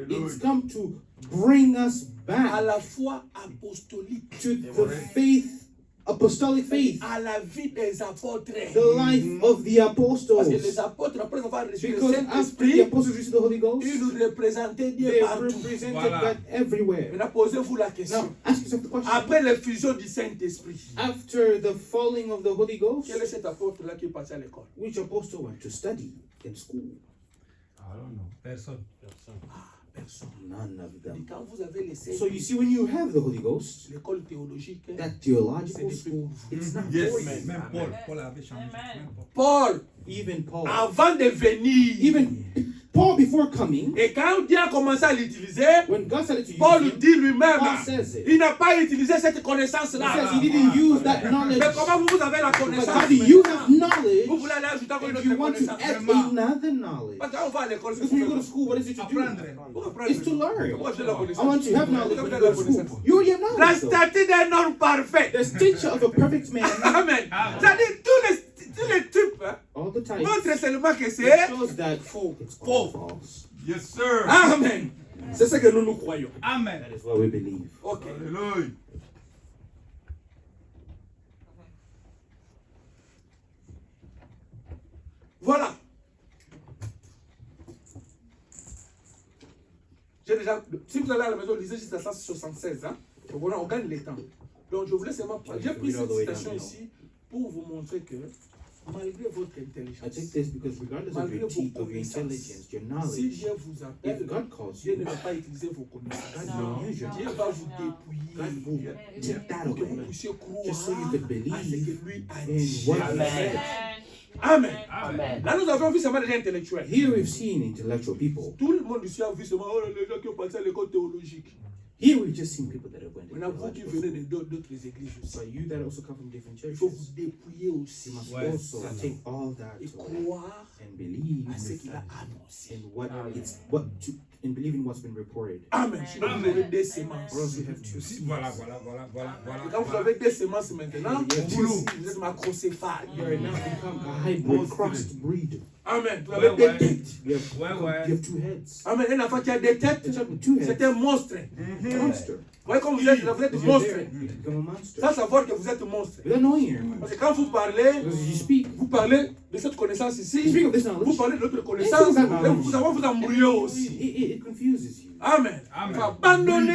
It's come to bring us à back la foi apostolique, to the faith, apostolic faith, à la vie des apôtres. the life of the Parce que les apostles. apôtres, après avoir reçu le Because after the Saint-Esprit, apostles received the Holy Ghost, ils nous représentaient Dieu they partout. represented Voilà. God everywhere. Maintenant, posez-vous la question. Now, ask yourself the question. Après l'effusion du Saint-Esprit, After the falling of the Holy Ghost, quel est cet apôtre-là qui est passé à l'école? which apostle went to study in school? Personne. Personne. None of Et them. quand vous avez les So you see, when you have the Holy Ghost, l'école théologique, that theological school, it's not Yes. for you. Même Paul avait changé. Même Paul. Paul, Even Paul, avant de venir, even Paul before coming, et quand Dieu a commencé à l'utiliser, when God started to use Paul him, dit lui-même, Paul says it. il n'a pas utilisé cette He connaissance-là. says he didn't use that knowledge. Mais comment vous avez la But connaissance? how do you have Vous knowledge voulez aller ajouter encore une if you autre want to connaissance? add Vraiment. another knowledge? Parce que quand on va à l'école, c'est Because when you go to pour school, what is it to do? Apprendre. apprendre. It's to learn. Moi, j'ai la I connaissance. want you to have knowledge when you go to school. You already have La knowledge. though. statue d'un homme parfait. The stature of a perfect man, Amen. C'est-à-dire, tous les types hein, all the types, montrent seulement que it c'est shows that it's all false. Yes, sir. Amen. C'est ce que nous nous croyons. Amen. That is what we believe. Ok. Alléluia. Voilà. J'ai déjà. Si vous allez à la maison, lisez jusqu'à 176. Hein. Donc voilà, on gagne les temps. Donc je voulais seulement. J'ai pris cette citation ici pour vous montrer que malgré votre I intelligence, take this because regardless of your teeth, of your intelligence, your si knowledge, Dieu vous appelle, if God calls Dieu ne you, va pas utiliser vos connaissances. God will use your Dieu knowledge. va vous God dépouiller will take that pour que vous away puissiez just so you croire could à ce believe que lui a in dit. what He Amen. said. Amen. Amen. Là, nous avons vu seulement des gens intellectuels. Here we've seen intellectual people. Tout le monde ici a vu seulement oh, les gens qui ont passé à l'école théologique. Here we've just seen people that have went to Maintenant, vous qui theological venez school. d'autres églises aussi, But you that also come from different il faut churches, vous dépouiller aussi you must Ouais. also take all that et away croire and believe à ce qu'il a annoncé. in believing what's been reported. Amen. Sinon, vous Amen. aurez des semences. Or else you have to Si, voilà, voilà, voilà, voilà, Et quand voilà. vous avez des semences maintenant, Yeah. vous êtes macrocéphale. You are now become a hybrid crossed breed. Amen. Vous avez Ouais, des ouais. têtes. You have, Ouais, become- ouais. you have two heads. Amen. Un enfant qui a des têtes, A child with two c'est heads. un monstre. A monster. Vous voyez comme vous êtes Because you're monstre. there, you become a monster. Sans savoir que vous êtes monstre. Without knowing it. Parce que quand vous parlez, Because you speak. vous parlez de cette connaissance You ici, speak of this vous knowledge. parlez de l'autre connaissance, et vous allez vous embrouiller aussi. It confuses you. Amen. Amen. Il faut abandonner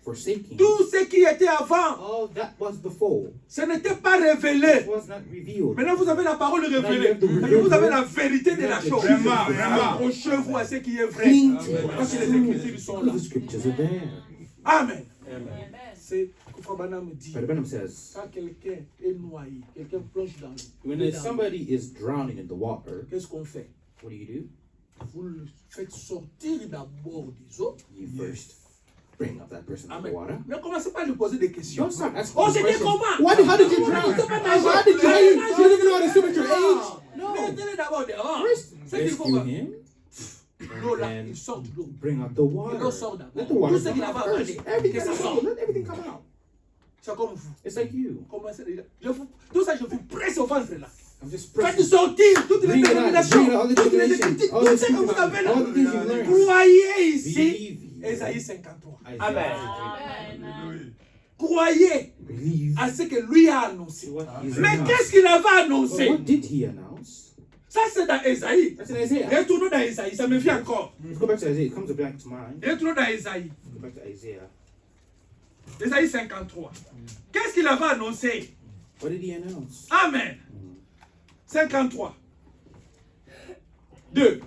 Forsaking tout ce qui était avant. all that was before. Ce n'était pas révélé. It was not revealed. Maintenant, vous avez la parole révélée. Maintenant, vous avez la vérité de la chose. Vraiment, vraiment. Accrochez-vous à ce qui est vrai. Cling to Parce que les Écritures it. sont là. The scriptures are there. Amen. C'est ce que Frère Branham dit. But Branham says, Quand quelqu'un est noyé, quelqu'un plonge dans l'eau, when somebody is drowning in the water, qu'est-ce qu'on fait? what do? Vous le faites sortir d'abord des eaux. You first bring up that person in the Amen. water. Ne commencez pas à lui poser des questions. Don't start asking Oh, him c'était questions. comment? How did you Comment drown? tu sais pas nager? How did you drown? You don't even know how to swim at your age. Non. No. Mettez-le d'abord dehors. First, C'est qu'il faut rescue voir. him. L'eau là, And il sort de l'eau. bring up the Et water. l'eau sort d'abord. Let the water Tout ce come qu'il out avait first. avalé, Everything que ça that sorte. out. Let everything come out. C'est comme vous. It's like you. Commencez déjà. Tout ça, je vous presse au ventre là. I'm just Faites pressing. sortir toutes les Bring it out. déterminations. Bring out all the Toutes les determination. critiques. All Tout the ce que vous people- avez là. all the things you've learned. Croyez ici. Believe. Ésaïe 53. Isaiah. Amen. Croyez Believe à ce que lui a annoncé. what he's Mais announced. qu'est-ce qu'il avait But annoncé? what did he announce? Ça, c'est dans Ésaïe. That's in Isaiah. Retournons dans Ésaïe. Ça me vient encore. Let's go back to Isaiah. It comes back to mind. Retournons dans Ésaïe. Go back to Isaiah. Ésaïe 53. Qu'est-ce qu'il avait annoncé? What did he announce? Amen. 53. 2.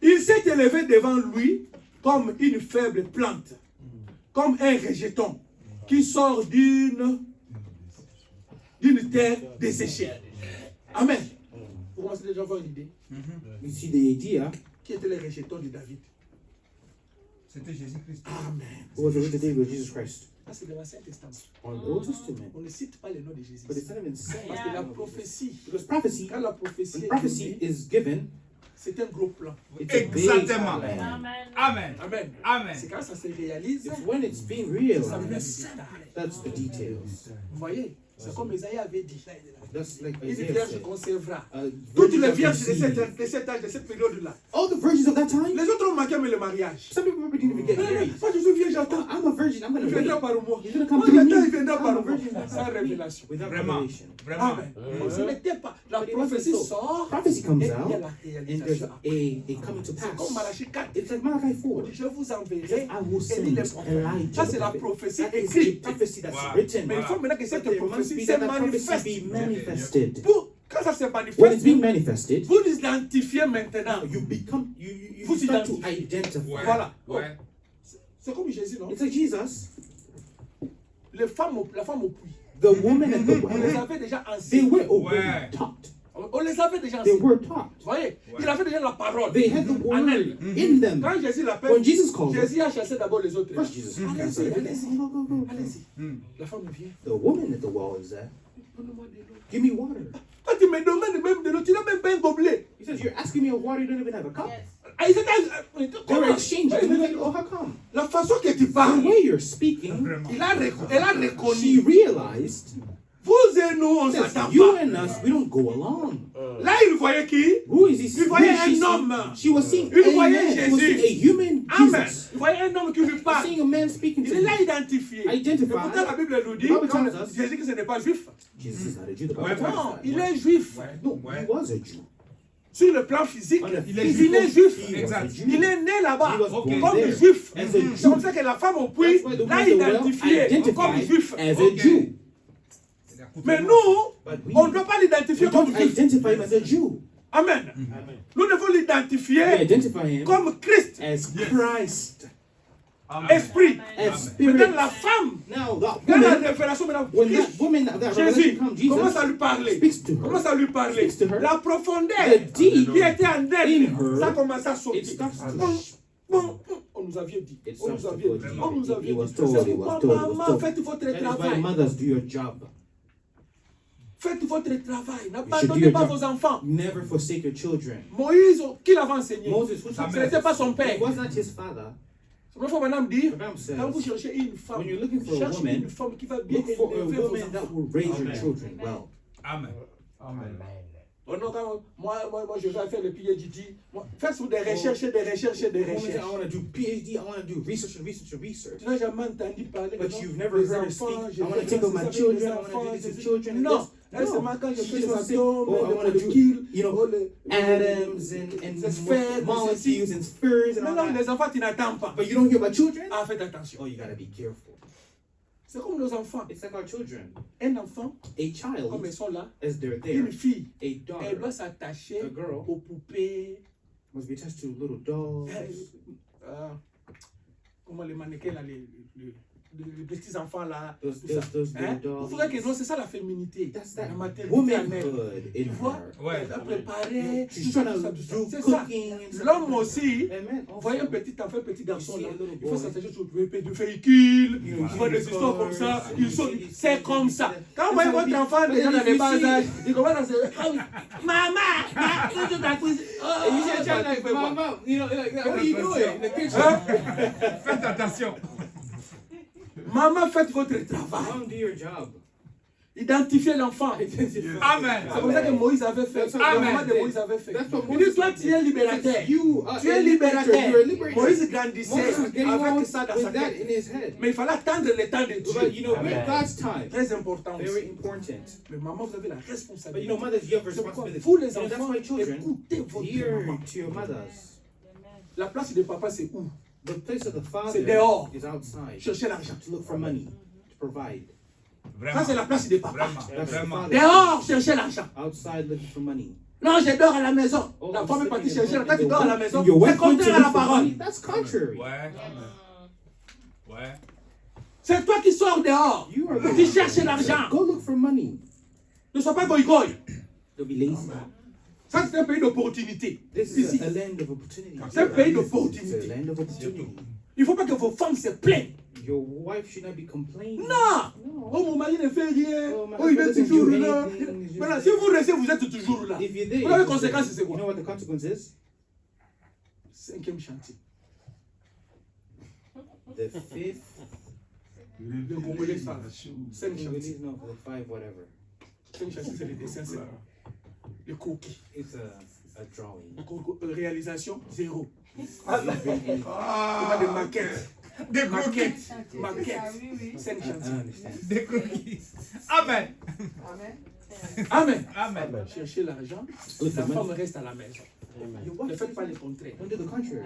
Il s'est élevé devant lui comme une faible plante, comme un rejeton qui sort d'une terre desséchée. Amen. Vous commencez déjà à avoir une idée? You see the idea. Qui était le rejeton de David? C'était Jésus-Christ. Amen. Who was the representative of Jesus Christ? Ça, c'est dans l'Ancien Testament. On the Old Testament. On ne cite pas le nom de Jésus. But it's not even saying. Parce que la prophétie, Because prophecy, quand la prophétie when est prophecy donnée, is given, c'est un gros plan. it's a big Exactement. plan. Amen. Amen. Amen. Amen. C'est quand ça se réalise, It's when it's being ça met les realized. détails. That's the details. Vous voyez, c'est comme Isaïe avait dit. That's like Une Isaiah vierge said. conservera. Toutes Toutes les vierges de cet âge, de cette période-là. all the virgins of that time. Les autres ont manqué mais le mariage. Some people didn't even get married. Moi je suis vierge, j'attends. I'm a virgin. I'm Il gonna viendra wait par moi. He's gonna come Moi through j'attends, me. il viendra I'm par a moi. virgin. Sans révélation. without Vraiment. revelation. Vraiment. Amen. Ce n'était pas. La But it wasn't prophétie so. sort Prophecy comes et il y a out, la and there's réalisation. a coming to C'est comme pass. Malachie 4. It's like Malachi 4. Je vous enverrai I will send Élie le prophète. Elijah. Ça, c'est the la prophet. prophétie That is écrite. a prophecy that's Voilà. written. Mais il faut maintenant que cette But there must prophétie be se that prophecy manifeste. be manifested. Quand ça se When it's manifeste, being manifested, vous identifiez maintenant. you become you Vous start to identifiez. identify. Ouais. Voilà. Ouais. C'est comme Jésus, non? It's like Jesus, La femme au puits. the woman at the On les well. avait déjà They enseignés. were already Ouais. taught. On les avait déjà They enseignés. were taught. Vous voyez, il avait déjà la parole. They had the En word elle. in them. Quand Jésus l'appelle, When Jesus called her, Jésus a chassé d'abord les autres. first Jesus. Allez-y, allez-y. Go, go, go. Allez-y. La femme vient. The woman at the well is there. Donne-moi de l'eau. Give me water. Quand tu me demandes même de l'eau, tu n'as même pas un gobelet. He says, you're asking me of water, you don't even have a cup. Ah, ils étaient- They were exchanging. And like, oh, how come? La façon que tu The parles, way you're speaking, Vraiment. elle a she reconnu. realized Vous et nous, on ne says, s'attend you pas. and us, we don't go along. Là, il voyait qui? Who is this? Il Who voyait is she un seeing? homme. She was seeing Il a voyait man. She was Jésus. seeing a human Amen. Jesus. Il voyait un homme qui lui She was parle. seeing a man speaking to Il l'a her. identifié. Identified. Et pourtant, la Bible nous dit The Bible que tells us- Jésus ce n'est pas juif. Jesus is not a Jew. The Bible Ouais, tells us Non, that. il est juif. No, Ouais. he was a Jew. Sur le plan physique, On a- il est juif. He was a Exact. Jew. Il est né là-bas He was Ok. born comme there juif. as a C'est Jew. comme ça que la femme au puits That's why the l'a woman at the well identifié comme juif. identified as a Ok. Jew. Mais nous, But we, on ne doit pas we l'identifier comme don't juif. identify him as a Jew. Amen. Nous devons We l'identifier identify him comme Christ, as Christ, esprit. as Spirit. Maintenant, la femme, Now, that dans la woman, révélation, maintenant, when Christ, that woman, that Jésus revelation comes, commence à Jesus lui parler. speaks to her. Commence à lui parler. Speaks to her. La profondeur The deep qui était en in elle, her, ça commence à it sortir. starts to Bon, on nous avait dit. It On nous starts avait to dit. go On nous deep. avait It was dit. told, C'est it was pourquoi, told, it was maman, told. faites votre That is why travail. mothers do your job. Faites votre travail. You should do N'abandonnez your pas job. vos enfants. Never forsake your children. Moïse, qui l'avait enseigné? Moses, who Ce taught n'était pas son It père. was not his father. C'est pour ça madame dit, The Bible says, quand vous cherchez une femme, when you're looking for a cherchez woman, une femme qui va bien look for a élever vos woman that enfants. will raise your children well. Amen. Oh non, quand moi, je vais faire le PhD. Faites sur des recherches, des recherches, des A woman said, I recherches. want to do PhD, I want to do research and research and research. Tu n'as jamais entendu parler But non, you've never des heard her enfants, speak. je I want vais to take faire of my ça avec children, les I want to enfants, do this with ceci. children. and Non, this. elle No. seulement quand je She fais just les wants to say, atomes, oh, I les want to do, molécules, you know, oh, les atoms and sphères, molecules and spheres and Mais all non, that. les enfants, tu n'attends pas. But you don't hear about children? Ah, faites attention. Oh, you gotta be careful. C'est comme nos enfants. It's like our children. Un enfant, A child, comme ils sont là, as they're there, une fille, a elle doit daughter s'attacher a girl aux poupées. must be attached to little dolls. Comment les mannequins là, les petits enfants là. Those, tout ça. those Hein? little Vous dolls. voyez que non, c'est ça la féminité. That's that La maternité en elle. womanhood Tu in vois, her. Ouais. elle a préparé. She's trying to tout ça. do C'est ça. cooking and stuff. L'homme aussi, Amen. vous voyez un Also, petit enfant, un petit garçon You see là, a little il faut boy. s'attacher sur le véhicule, You il voit des histoires comme ça, cars, ils sont, you see- c'est comme ça. Quand vous voyez That's how votre it enfant be. déjà dans If les you bas see- âges, il commence à se ah oui, maman, tout de suite, And you see a child like, Mama, you know, like, what are you doing in the kitchen? Faites attention. Maman, faites votre travail. Mom, do your job. Identifiez l'enfant. Amen. C'est comme ça que Moïse avait fait. That's what La Amen. maman de Moïse avait fait. That's what Il dit, Moses toi, tu es libérateur. You Tu es a liberator. libérateur. You're a liberator. Moïse grandissait Moses was getting avec old ça dans with sa that tête. in his head. Mais il fallait attendre le temps de But Dieu. you know, with God's time, Très important very aussi. important. Mais maman, vous avez la But you responsabilité. know, mothers, you have C'est pourquoi responsibility. vous les You know, that's enfants, why children, écoutez votre hear maman. to your mothers. La place de papa, c'est où? The place of the father C'est dehors. is outside Chercher l'argent. to look for money, to provide. Ça, c'est la place de papa. Vraiment. Vraiment. Dehors, chercher l'argent. Outside looking for money. Non, je dors à la maison. Oh, La you're femme est sitting partie in chercher. the- Quand tu in the dors à la work- maison, your c'est wife went to contraire à look la for parole. money. That's contrary. Ouais. Ouais. C'est toi qui sors dehors. You are Tu cherches l'argent. Go look for money. Ne sois pas goy-goy. Don't be lazy. Ça, c'est un pays d'opportunité. This Ici. is a land of opportunity. C'est un pays It's a d'opportunité. land of opportunity. Il ne faut pas que vos femmes se plaignent. Your wife should not be complaining. Non. No. Oh, mon mari ne fait rien. Oh, my Oh, il est husband toujours doesn't do là. anything. He's just Voilà, si there. vous restez, vous êtes toujours là. If you're there, Voilà, les you're just there. conséquences, c'est quoi? You know what the consequence is? 5e chantier. The fifth. Le Congolais parle. 5 chantiers. Congolese know the five whatever. 5 chantiers, c'est les dessins, c'est le cookie. It's a drawing. Réalisation, 0. You've been in- Il pas de maquette. Des croquis. Maquette. 5 I chantiers. understand. Des croquis. Amen. Amen. Amen. Cherchez l'argent. Look La for femme money. reste à la maison. Your Ne wife faites pas le contraire. don't do the contrary.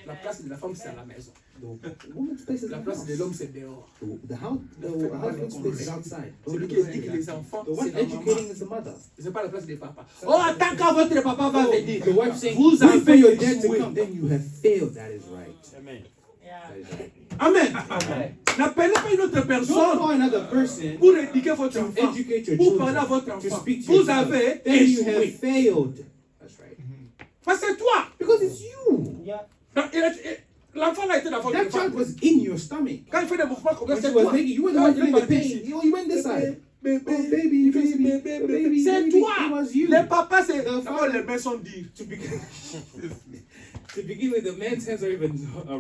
La place de la femme, c'est à la maison. The woman's place is La in the place house. de l'homme, c'est dehors. The house, the husband's place is outside. Don't Celui do qui the éduque same. les enfants, The one c'est la maman. educating is the mother. C'est pas la place des papas. Oh, attends quand votre papa va venir. The wife saying, Vous wait for avez your dad to échoué. come. Then you have failed. That is right. Amen. That is right. Amen. N'appelez pas une autre Don't personne call another person pour éduquer votre to enfant. educate your Pour parler à children, votre to enfant. speak to your Vous child. avez Then you have échoué. failed. That's right. Parce que c'est toi. Because it's you. L'enfant là était dans votre That child ventre. was in your stomach. Quand il fait des mouvements comme ça, When c'est she was toi. making, you were the Quand one il est feeling the parti pain. ici. You went this side. Bébé, Oh, baby, baby. C'est It toi. was you. Les papas, c'est The d'abord father. les mains sont dures. To begin, to begin with, the man's hands are even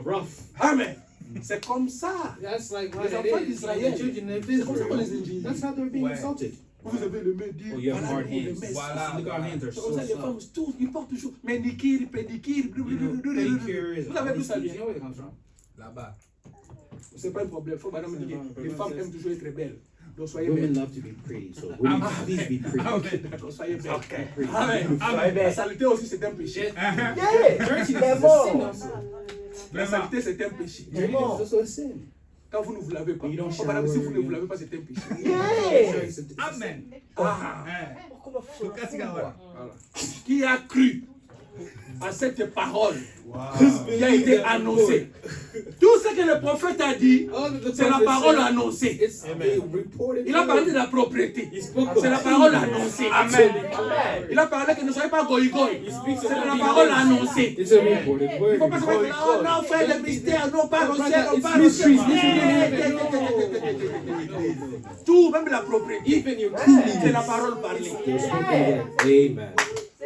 rough. Amen. C'est comme ça. That's like how Les it enfants is. d'Israël. The children of C'est comme ça qu'on les Israel. injurie. That's how they're being Ouais. insulted. Vous avez les mains dures. Oh, you have Voilà, hard vous, les hands. mains Voilà. Look, our hands are C'est comme so ça, les femmes, soft. tous, ils portent toujours manicure, pédicure, You know, pedicure is Vous avez vu ça you bien. know where it comes from? Là-bas. C'est pas un problème. Faut madame me dire que les femmes aiment toujours être belles. Donc soyez Women belles. love to be pretty, so women, please be pretty. Amen. D'accord, soyez belles. Pretty. Amen. Amen. La saleté aussi, c'est un péché. Dirtiness is a sin also. La Vraiment. saleté, c'est un péché. Dirtiness is also a sin. Quand vous ne vous lavez pas. You don't Oh, madame, si shower, vous ne vous you- lavez pas, c'est un péché. It's a sin. Amen. Ah. Hein. Tukasigawa. Qui a cru à cette parole qui a été annoncée? Tout ce que le prophète a dit, All that the c'est la prophet parole said, annoncée. it's a reported Il a parlé word. de la propriété. He spoke C'est la of parole annoncée. Amen. Il a parlé que ne soyez pas goï-goï. speaks C'est of la the parole things. annoncée. It's a reported Il ne faut pas word. se mettre là, oh non, frère, le mystère, non, pas au ciel, non, It's pas au mysteries. ciel. Tout, même la propriété. Even your C'est cooling. la parole parlée. Amen.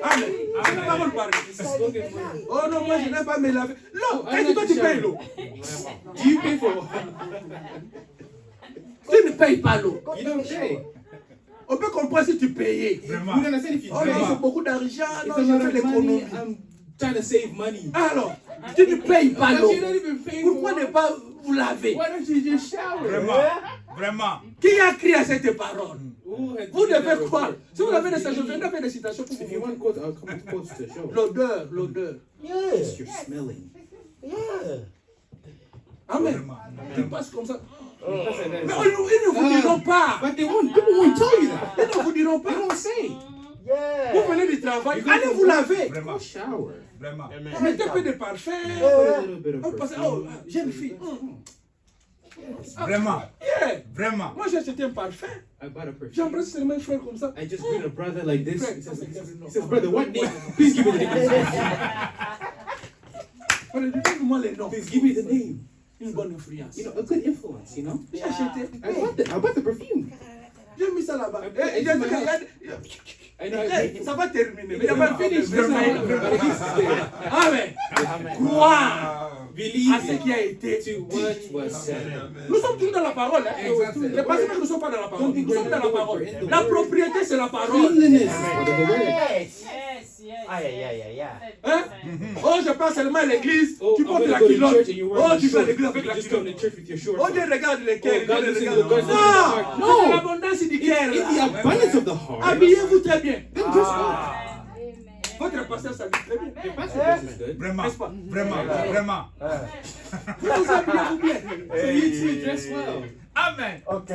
Amen. C'est la parole parlée. Spoken word. Oh non, moi je n'aime pas me laver. L'eau, I quand like tu to payes shower. l'eau. Do you pay for? Tu ne payes pas l'eau. You don't pay. On peut comprendre si tu payais. You Vraiment. understand if you Oh non, pay. c'est beaucoup d'argent, It's non, a je lot fais of l'économie. money. I'm trying to save money. Alors, tu ne payes pas But l'eau. you're not even paying Pourquoi for ne it. pas vous laver? Why don't you just shower? Vraiment. Vraiment. Qui a crié à cette parole? Who had Vous given that devez croire. report? Si vous avez des Believe. citations, je viens de faire des citations pour If you vous. want quotes, I'll come with quotes to show. L'odeur, l'odeur. Yes, you're smelling. Amen. Vraiment. Tu passes comme ça. That's like that. Mais ils ne vous diront pas. But they won't. People won't tell you that. Ils ne vous diront They pas. won't say. Vous venez du travail, allez vous laver. Vraiment. Go shower. Vraiment. Mettez un peu de parfum. Put a little bit of On passe, perfume. oh, jeune fille. Vraiment. Yeah. Vraiment. Moi, j'ai acheté un parfum. I bought a perfume. J'embrasse seulement un frère comme ça. I just greet a brother like this. Frère, He ça, says, c'est he says, brother, what name? Please give me the name. Donne-moi les noms. Please give me the name. Une bonne influence. You know, a good influence, you know? J'ai acheté. I bought the perfume. J'ai mis ça là-bas. I J'ai put dit, my- I know. hey, ça va terminer. Mais il n'y a pas de Finish. problème. Amen. Croire Believe à ce qui a été. to what was said. Nous sommes tous dans la parole. Hein? Exactement. Les pasteurs ne sont pas dans la parole. Nous sommes dans la parole. La propriété, c'est la parole. Cleanliness for the word. Yes, yes. Aïe, aïe, aïe, aïe, aïe. Hein? Oh, je passe seulement à l'église. Oh, Tu I'm portes gonna la go to culotte. church and you're Oh, wearing tu your vas à shorts. l'église avec You la just come culotte. to church with your shorts. Oh, Dieu regarde les cœurs. Oh, God Dieu is in regarde. the God's Non, heart. c'est No. l'abondance du cœur. In the là. abundance of the heart. Habillez-vous très bien. Then dress well. Votre pasteur s'habille très bien. Your pastor dresses good. Vraiment. N'est-ce pas? Vraiment. Vraiment. Vous habillez-vous bien. So you too dress well. Amen. Ok.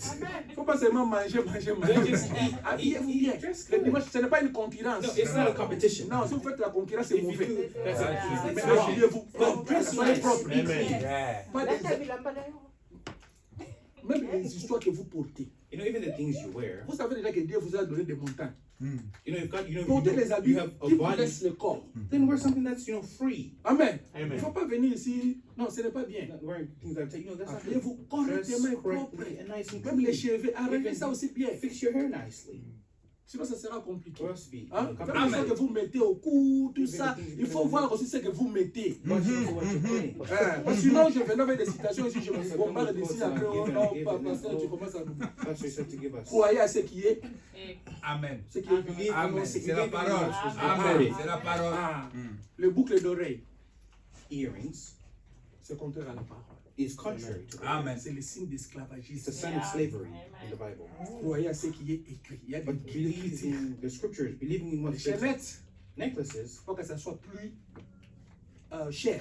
Il ne faut pas seulement manger. Don't just eat. Habillez-vous bien. Dress Le good. dimanche, ce n'est pas une concurrence. No, it's not a competition. Non, si vous faites la concurrence, c'est If you mauvais. do, that's a Mais it's wrong. habillez-vous propre. Dress Soyez nice. propre. Be clean. Yeah. Pas même les histoires que vous portez. You know, even the things you wear. Vous savez déjà que Dieu vous a donné des montagnes. You know, you've got, you Portez les habits you have a qui vous body. laissent le corps. Then wear something that's, you know, free. Amen. Amen. Il ne faut pas venir ici. Non, ce n'est pas bien. Not wearing things that take, you know, that's not good. Habillez-vous Dress correctement et propre. correctly and nice and Même les clean. cheveux, arrangez ça aussi bien. Fix your hair nicely. Sinon, ça sera compliqué. Or else be Hein? complicated. Faites ce que vous mettez au cou, tout ça. Il faut voir aussi ce que vous mettez. Watch also what you're putting. Hein? Parce que sinon, je vais avec des citations ici, je me bombarde d'ici. Après, oh non, pas pasteur, tu commences à nous. Pastor said to give us. Croyez à ce qui est. Amen. Ce qui est believe Amen. annoncé. C'est la parole. Amen. Amen. C'est la parole. Ah. Le boucle d'oreille, Earrings c'est contraire à la parole. is contrary to the word. Amen. C'est le signe It's a d'esclavagisme. sign of slavery in the Bible. Croyez à ce qui est écrit. Il y a des But believe in the scriptures, believing in Les what's written. chaînettes, Necklaces il faut que ça soit plus cher.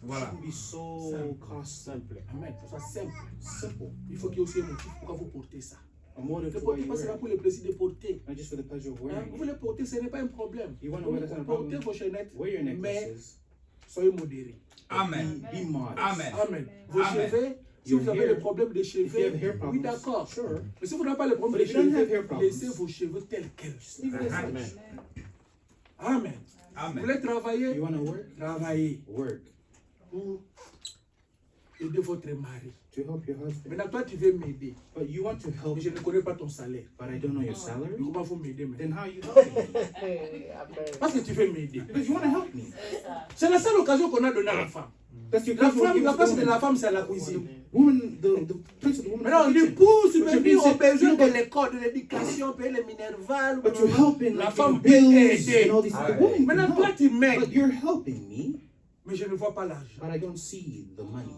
Voilà. shouldn't be so costly. Amen. Que ça soit simple. Simple. Il faut qu'il y ait aussi un motif pourquoi vous portez ça. A motive Ne for why portez you pas wear seulement it, pour le plaisir de porter. not just for the pleasure of Hein? wearing Vous it. voulez porter, ce n'est pas un problème. You want to wear, that's not a Portez problem. vos chaînettes, Wear your mais necklaces. soyez modérés. Amen. Be modest. Amen. Amen. Vos Amen. cheveux, si Your vous avez hair, le problème de If you cheveux, have hair oui problems, d'accord. sure. Mais si vous n'avez pas le problème But de if you don't have hair cheveux, problems, laissez vos cheveux tels quels. Just leave it as Amen. such. Amen. Vous Amen. voulez travailler? You want to work? Travaillez Work pour aider votre mari. to help your husband. Maintenant, toi, tu veux m'aider. But you want to help, Mais je ne connais pas ton salaire. but I don't know your salary. Mais comment vous m'aider maintenant? Then how are you helping me? Parce que tu veux m'aider. Because you want to help me. C'est la seule occasion qu'on a donnée à la femme. That's your La place. femme, la place de la femme, c'est la cuisine. Woman, the place of the woman. Maintenant, is the kitchen. l'épouse But you're venir aux being said, besoins you know, de l'école, de l'éducation, payer les minervales. but you're helping La like, femme in bills peut aider. and all these things. The woman can Maintenant, toi, help. tu m'aides. But you're helping me, Mais je ne vois pas l'argent. but I don't see the money.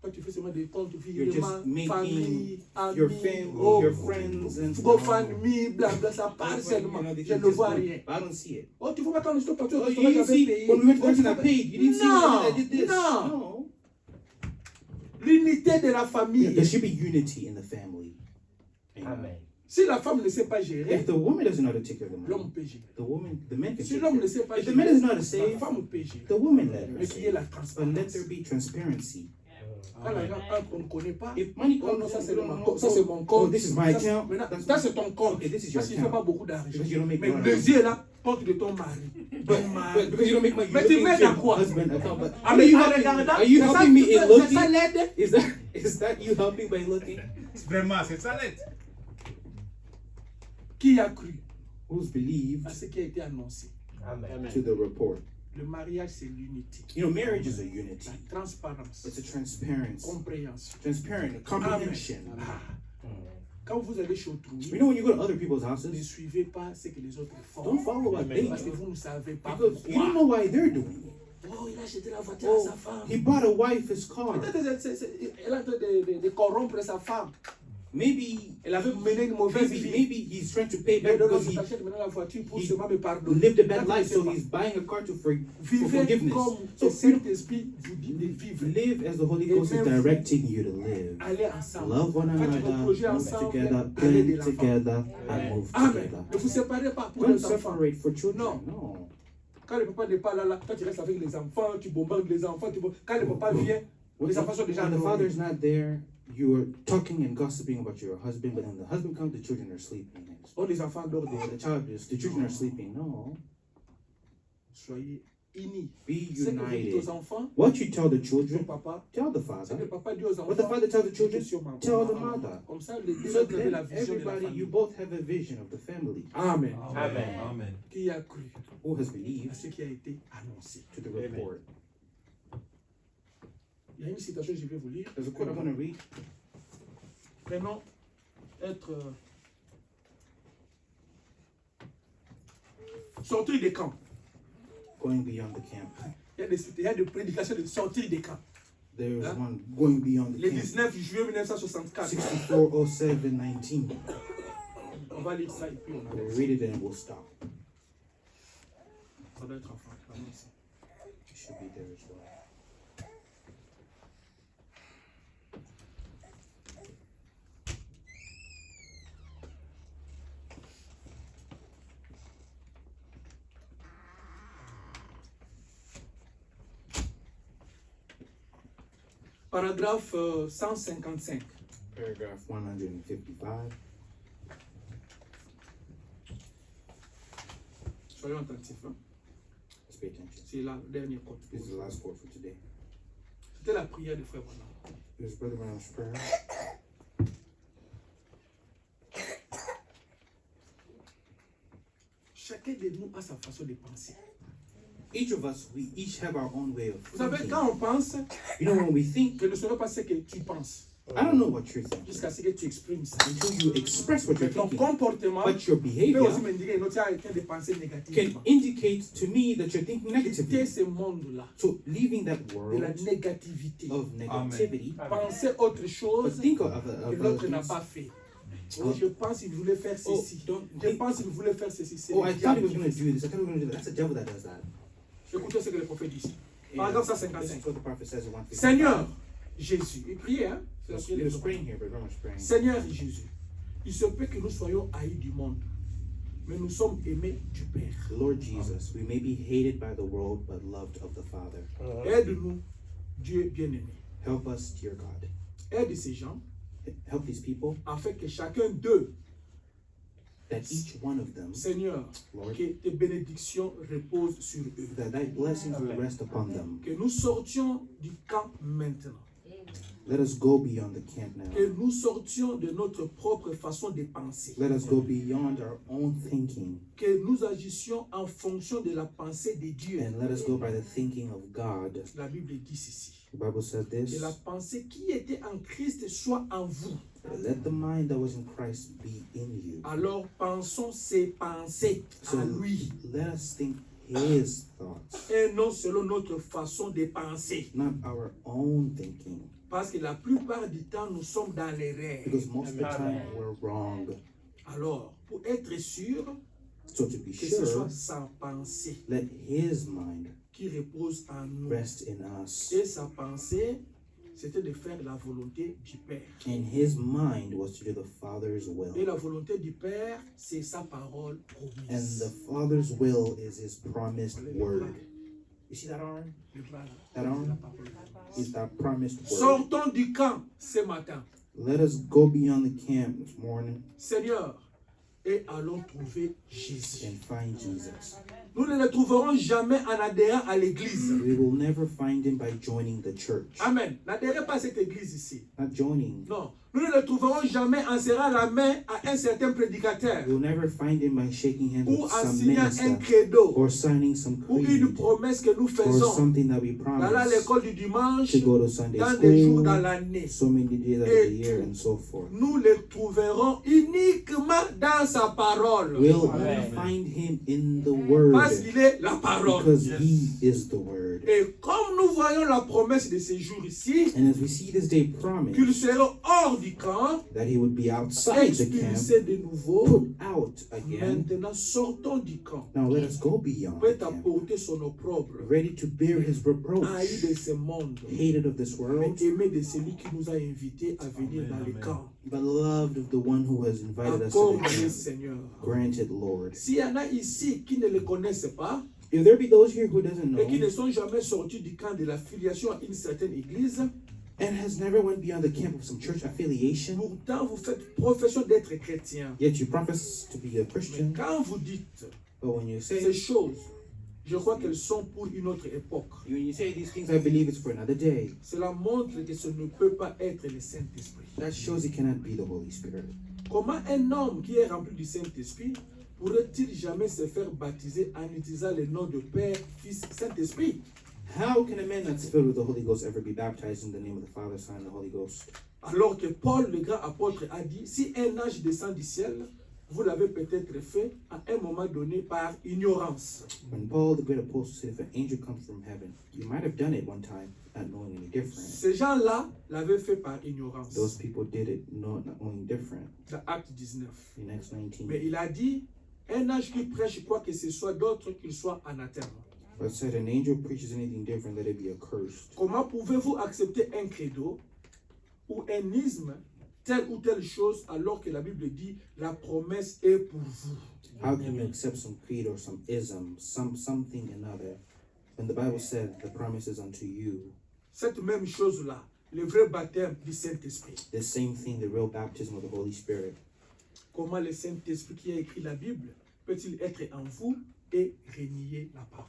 Toi, tu fais seulement des comptes, You're just virements, making famille, your amis, family, oh, your friends, and GoFundMe, blabla, ça part seulement. Je ne vois rien. I don't see it. Oh, tu vois pas quand je suis parti au Oh, you restaurant, didn't j'avais see payé. when we went to Oh, tu Arsenal, I vois- paid. You didn't see Non, when I did this. non. No. L'unité de la Yeah, famille. there should be unity in the family. Amen. Si la femme ne sait pas gérer, If the woman doesn't know how to take care of the l'homme money, peut gérer. the man can Si take l'homme care. ne sait pas If the man doesn't know how to gérer, la save, femme peut gérer. the woman let her Mais qu'il y ait save. la But let transparence. there be transparency. Quand l'argent entre, on ne connaît pas. If money Oh comes, non, ça c'est we don't mon know. compte. Ça c'est mon Oh, compte. this is my Ça, account. maintenant, That's ça c'est ton compte. Okay, this is Ça, your tu ne fais account. pas beaucoup d'argent. Because you don't make Mais a lot le of deuxième là, compte de ton mari. Ton mari. But because you don't make money, Mais you're tu looking m'aides at à your quoi? husband account. But Ah, are mais you en helping? regardant, Are you c'est ça- helping me in c'est ça looking? l'aide. Is that you helping by looking? Vraiment, c'est ça l'aide. Qui a cru Who's believed à ce qui a été annoncé? Amen. to the report? Le mariage c'est l'unité. You know, marriage is a unity. La transparence. It's a transparency. Compréhension. Transparent, comprehension. Ah. Quand vous allez chez autrui, You know, when you go to other people's ne houses, suivez pas ce que les autres font. don't follow what they Parce que do. vous ne savez pas Because you don't pourquoi. know why they're doing it. Oh, il a acheté la voiture à Oh, sa femme. he bought a wife his car. Peut-être elle est en train de corrompre sa femme. Maybe Elle avait mené une mauvaise vie. maybe he's trying to pay Mais back donc, because je he t'achète maintenant la voiture pour he seulement me pardonner. lived a bad Là, life, tu so sais he's buying a car for Vivez forgiveness. comme So le you Saint-Esprit vous dit de vivre. live as the Holy Ghost is directing you to live. Allez ensemble. Love one Faites another, vos projets move ensemble. together, Allez plan de l'enfant. together, and move Amen. together. Ne vous séparez pas pour Don't les enfants. separate for children. No. No. Quand le papa n'est pas là, toi tu restes avec les enfants, tu bombardes les enfants. Quand le papa vient, Les enfants sont déjà when the endormis. father's not there, you're talking and gossiping about your husband, but when the husband comes, the children are sleeping. Oh, les enfants dorment Or déjà. the children are sleeping. No, Soyez unis. be Ce que vous dites united. aux enfants, What you tell the ton children, papa, tell the ce que father. le papa dit aux What the enfants, father tells the children, dites sur ma tell the maman. mother. Comme ça, les deux So vous avez la then vision de la everybody, you famille. both have a vision of the family. Amen. Amen. Amen. Qui a cru Who has à believed ce qui a été annoncé? to the report? Il y a une citation que je vais vous lire. There's a quote I'm going to read. Prenons être sortir des camps. Going beyond the camp. Il y a des prédications de sortir des camps. There's Huh? one going beyond the Le camp. 19 juillet 1964. 640719. On va lire ça et puis on We'll arrête. read it and we'll stop. Ça doit être en français. It should be there as well. Paragraphe 155. Paragraph 155. Soyons attentifs. Hein. Let's pay attention. C'est la dernière quote. This is the last quote for today. C'était la prière de Frère Branham. Here's Brother Branham's prayer. Chacun de nous a sa façon de penser. Each of us, we each have our own way of Vous savez, thinking. quand on pense, You know, when we think, je ne saurais pas ce que tu penses I don't know what you're thinking jusqu'à ce que tu exprimes ça. until you express what Mais you're ton thinking. comportement But your peut aussi behavior m'indiquer que tu as quelqu'un de penser can négativement. indicate to me that you're thinking Quitter negatively. ce monde-là So, leaving that de world la négativité. of negativity, Penser autre but chose think of que l'autre n'a things. pas fait. Oh, je pense qu'il voulait faire Oh, ceci. don't Je think, pense qu'il voulait faire ceci. C'est oh, le I thought he diable was qui going fait to do this. I thought he was going to do that. That's the devil that does that. ça. Écoutez ce que le prophète dit. And Paragraphe this is 155. what the prophet says in 155. Seigneur Jésus, il priait, hein? C'est la He prière was des praying here, but very much praying. Seigneur Jésus, il se peut que nous soyons haïs du monde, mais nous sommes aimés du Père. Lord Jesus, we may be hated by the world, but loved of the Father. Aide-nous, Dieu bien-aimé. Help us, dear God. Aide ces gens Help these people, afin que chacun d'eux, that each one of them, Seigneur, Lord, que tes bénédictions reposent sur eux. that thy blessings will rest upon them. Que nous sortions du camp maintenant. Let us go beyond the camp now. Que nous sortions de notre propre façon de penser. Let us go beyond our own thinking, Que nous agissions en fonction de la pensée de Dieu. and let us go by the thinking of God. La Bible dit ceci. The Bible said Que this, la pensée qui était en Christ soit en vous. let the mind that was in Christ be in you. Alors pensons ces pensées So à lui. let us think his thoughts, Et non selon notre façon de penser. not our own thinking. Parce que la plupart du temps, nous sommes dans l'erreur. Because most of the time we're wrong. Alors, pour être sûr So to be que ce soit sure, sa pensée let his mind qui repose en nous. rest in us. Et sa pensée, c'était de faire la volonté du Père. And his mind was to do the Father's Et will. la volonté du Père, c'est sa parole And promise. the Father's will is his promised word. You see that arm? Le bras, là, That c'est la arm parole de Dieu. is that promised word. Sortons du camp ce matin. Let us go beyond the camp this morning Seigneur, et allons trouver Jésus. and find Jesus. Nous ne le trouverons jamais en adhérant à l'église. We will never find him by joining the church. Amen. N'adhérez pas à cette église ici. Not joining. Non. Nous ne le trouverons jamais en serrant la main à un certain prédicateur We'll never find him by shaking hands ou with en some signant un minister credo or signing some ou une creed promesse que nous or faisons something that we dans à promise l'école du dimanche, to go to Sunday dans des jours dans school, l'année. so many days out of the year and so forth. Nous le trouverons uniquement dans sa parole. We'll Amen. only find him in the Word Parce qu'il est la parole. because he is the Word. Et comme nous voyons la promesse de ces jours ici, And as we see this day promised, qu'ils seront hors du camp, that he would be outside the camp, expulsés de nouveau. put out again. Maintenant, sortons du camp. Now let us go beyond Prêt the à camp, porter son opprobre. ready to bear his reproach, Haï de ce monde. hated of this Mais world, aimé de celui qui nous a invités à venir dans le camp. beloved of the one who has invited us to Accorde-le, the camp. Seigneur. Grant it, Lord. S'il y en a ici qui ne le connaissent pas If there be those here who doesn't et qui ne know sont jamais sortis du camp de la filiation à une certaine église, and has never went beyond the camp of some church affiliation, Pourtant, vous faites profession d'être chrétien. yet you profess to be a Mais Christian. quand vous dites But when you ces say, choses, je crois qu'elles sont pour une autre époque. when you say these things, I believe it's for another day. Cela montre que ce ne peut pas être le Saint-Esprit. That shows it cannot be the Holy Spirit. Comment un homme qui est rempli du Saint-Esprit pourrait-il jamais se faire baptiser en utilisant le nom de Père, Fils, Saint-Esprit? How can a man that's filled with the Holy Ghost ever be baptized in the name of the Father, Son, and the Holy Ghost? Alors que Paul, le grand apôtre, a dit, si un ange descend du ciel, vous l'avez peut-être fait à un moment donné par ignorance. When Paul, the great apostle, said, if an angel comes from heaven, you might have done it one time, not knowing any different. Ces gens-là l'avaient fait par ignorance. Those people did it not knowing different. Dans Acte 19. In Acts 19. Mais il a dit, un ange qui prêche quoi que ce soit d'autre qu'il soit anathème. But said, an angel preaches anything different, let it be accursed. Comment pouvez-vous accepter un credo ou un isme, telle ou telle chose, alors que la Bible dit la promesse est pour vous? How can you accept some creed or some ism, something another, when the Bible said the promise is unto you? Cette même chose-là, le vrai baptême du Saint-Esprit. The same thing, the real baptism of the Holy Spirit. Comment le Saint-Esprit qui a écrit la Bible peut-il être en vous et renier la parole?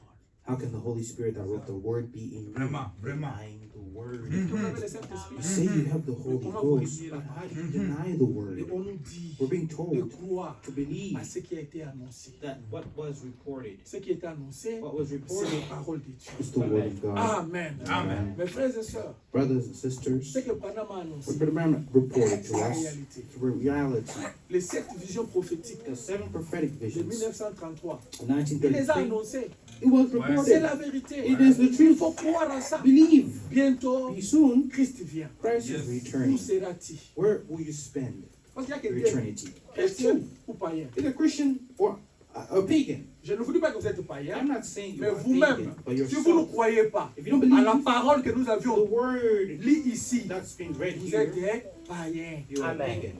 How can the Holy Spirit that wrote the word be in you? Vraiment, vraiment. Denying the word. Vous avez le Saint-Esprit. You say you have the Holy Comment vous Ghost, reniez la but how parole? do you deny the word? Et on nous dit We're being de told croire to believe à ce qui a été annoncé. that what was reported, Ce qui est annoncé, what was c'est reported, la parole de Dieu. is the word of God. Amen. Amen. Mes frères et sœurs, Brothers and sisters, ce que Branham a annoncé, what Brother Branham reported c'est to la us réalité. is reality. Les 7 visions prophétiques The 7 prophetic de visions 1933, in il les a 1933, annoncées. it was C'est reported. la vérité. It is the Il truth. faut croire en ça. Believe. Bientôt, Be soon, Christ vient. Christ Yes. is Où returning. sera-t-il? Where will you spend Parce qu'il y a your quelqu'un, eternity? chrétien ou païen. Is a Christian or a pagan? Je ne vous dis pas que vous êtes païen, I'm not saying you mais are vous-même, pagan, but si vous ne yourself. croyez pas If you don't à la believe parole que nous the avions word lue ici, that's been read vous here, êtes des païens. you are a Amen. pagan.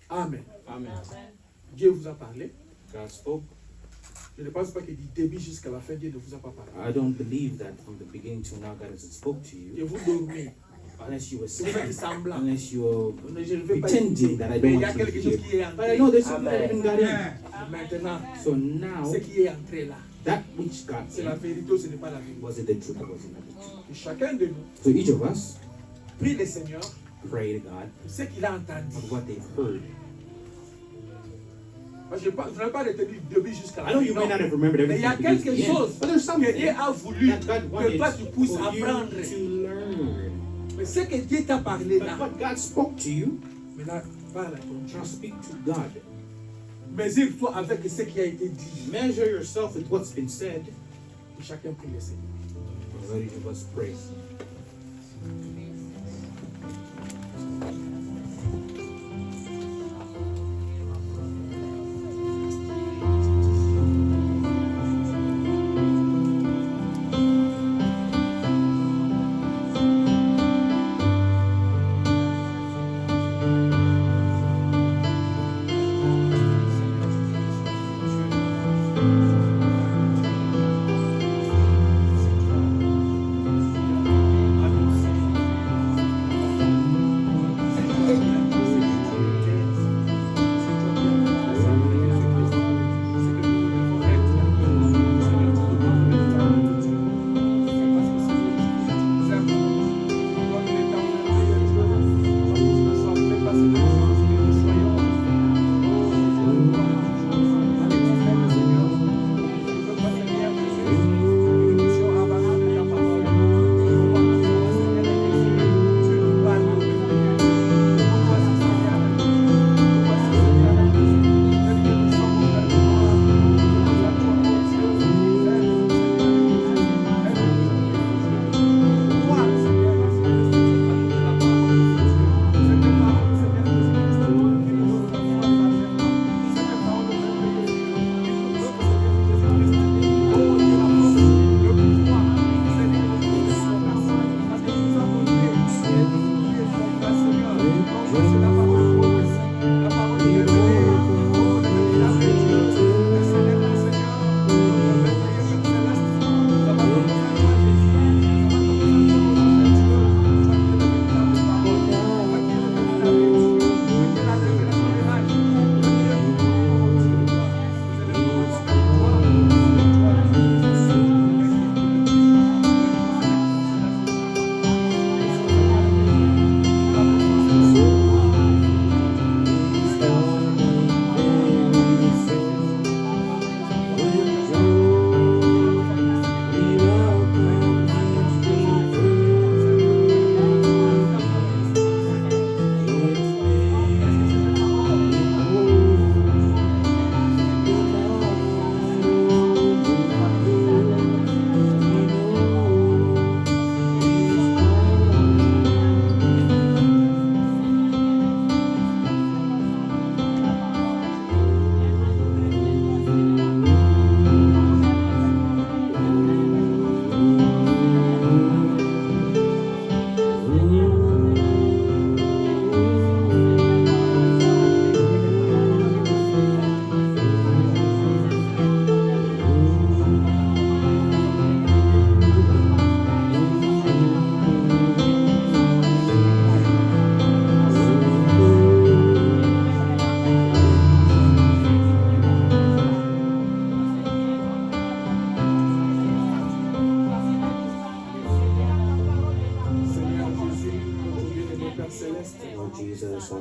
Amen. Amen. Dieu vous a parlé. God spoke. Je ne pense pas que du début jusqu'à la fin, Dieu ne vous a pas parlé. I don't believe that from the beginning till now God hasn't spoke to Et you, vous dormez. unless you were Vous faites asleep, semblant. unless you were Je ne vais pas pretending that I mais il don't y a want you to quelque chose hear. qui est But I entré. know there's something that Amen. even got in. Maintenant, So now, ce qui est entré là, that which got c'est la in, vérité ou ce n'est pas la vérité. was it the truth or was it not the truth? Et chacun de nous So each of us prie le Seigneur pray to God pour ce qu'il a entendu. of what they've heard. Parce que vous n'avez pas retenu du début jusqu'à I la know fin. you might Non. not have remembered Mais il y everything a from the quelque beginning to the chose end, but there's que something Dieu a voulu that God que wanted toi tu puisses for you apprendre. to learn. Mais ce que Dieu t'a parlé But là, what God spoke to you, maintenant, parle à ton Dieu. now speak to God. Mesure-toi avec ce qui a été dit. Measure yourself with what's been said. Et chacun prie le Seigneur. Let each of us pray.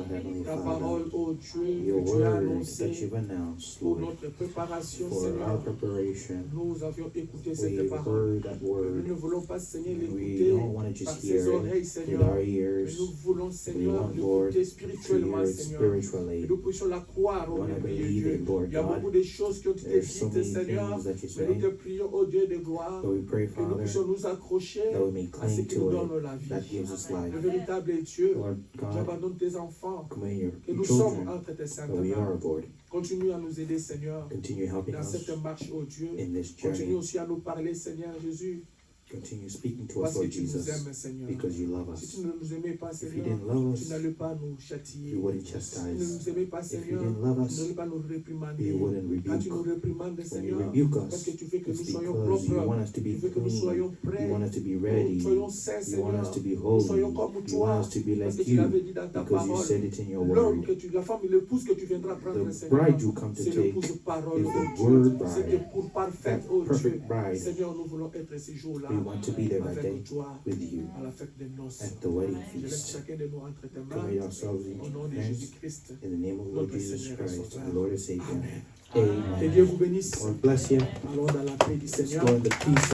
Heavenly Ta Father, parole, oh Dieu, your que tu as word that annoncée you've announced, pour Lord, notre préparation, for our Seigneur. preparation. Nous avions écouté cette We've parole. heard that Nous word. ne voulons pas, Seigneur, We l'écouter don't want to par just ses hear oreilles, it with Seigneur. our Mais ears. nous voulons, We Seigneur, want, Lord, l'écouter to spirituellement, hear it Seigneur. spiritually. Et nous puissions la croire We au want to merveilleux believe Dieu. it, Lord Il y a God. beaucoup de choses qui ont été There's so dites, many Seigneur. things that you Mais nous te say, prions, oh Dieu de gloire, but we pray, que nous Father, puissions nous accrocher that we may à ce cling qui nous to donne la it, vie. that gives us life. Le véritable Dieu, Lord God, j'abandonne tes enfants, come in your que nous sommes children, entre tes saintes that we are mains. aboard. Continue à nous aider, Seigneur, Continue helping dans us cette marche, oh Dieu. in this Continue journey. aussi à nous parler, Seigneur Jésus, Continue speaking to us, parce que Lord tu nous Jesus, aimes, Seigneur. because you love Si us. tu ne nous aimais pas, If you Seigneur, didn't love tu us, n'allais pas nous châtier. you wouldn't Si tu ne chastise. nous aimais pas, If you Seigneur, didn't love tu us, n'allais pas nous réprimander. you wouldn't Quand tu nous rebuke. réprimandes, When you Seigneur, rebuke parce us, que tu fais que nous it's soyons because you propres, want us to tu be fais que nous clean. soyons prêts, You want us to be nous ready. soyons saints, You want Seigneur. us to be Nous holy. soyons comme You toi, want us to be parce que like tu l'avais you, dit dans ta because you parole. said it in your L'homme word. que tu, la femme et l'épouse que tu viendras prendre, The Seigneur, bride you come to c'est take l'épouse parole, is oh the Dieu. word C'est bride, l'épouse parfaite, that oh Dieu. perfect bride. Seigneur, nous voulons être ces jours-là We want to be there that day avec toi with you à la fête des noces. at the wedding Je laisse feast. chacun de nous entre tes mains. Commit ourselves Au into nom de your hands Jésus-Christ. in the name of Lord Notre Jesus Seigneur et Christ, Sauveur. our Lord and Savior. Que Amen. Dieu vous bénisse. Lord bless you. Allons dans la paix du Let's Seigneur. go in the peace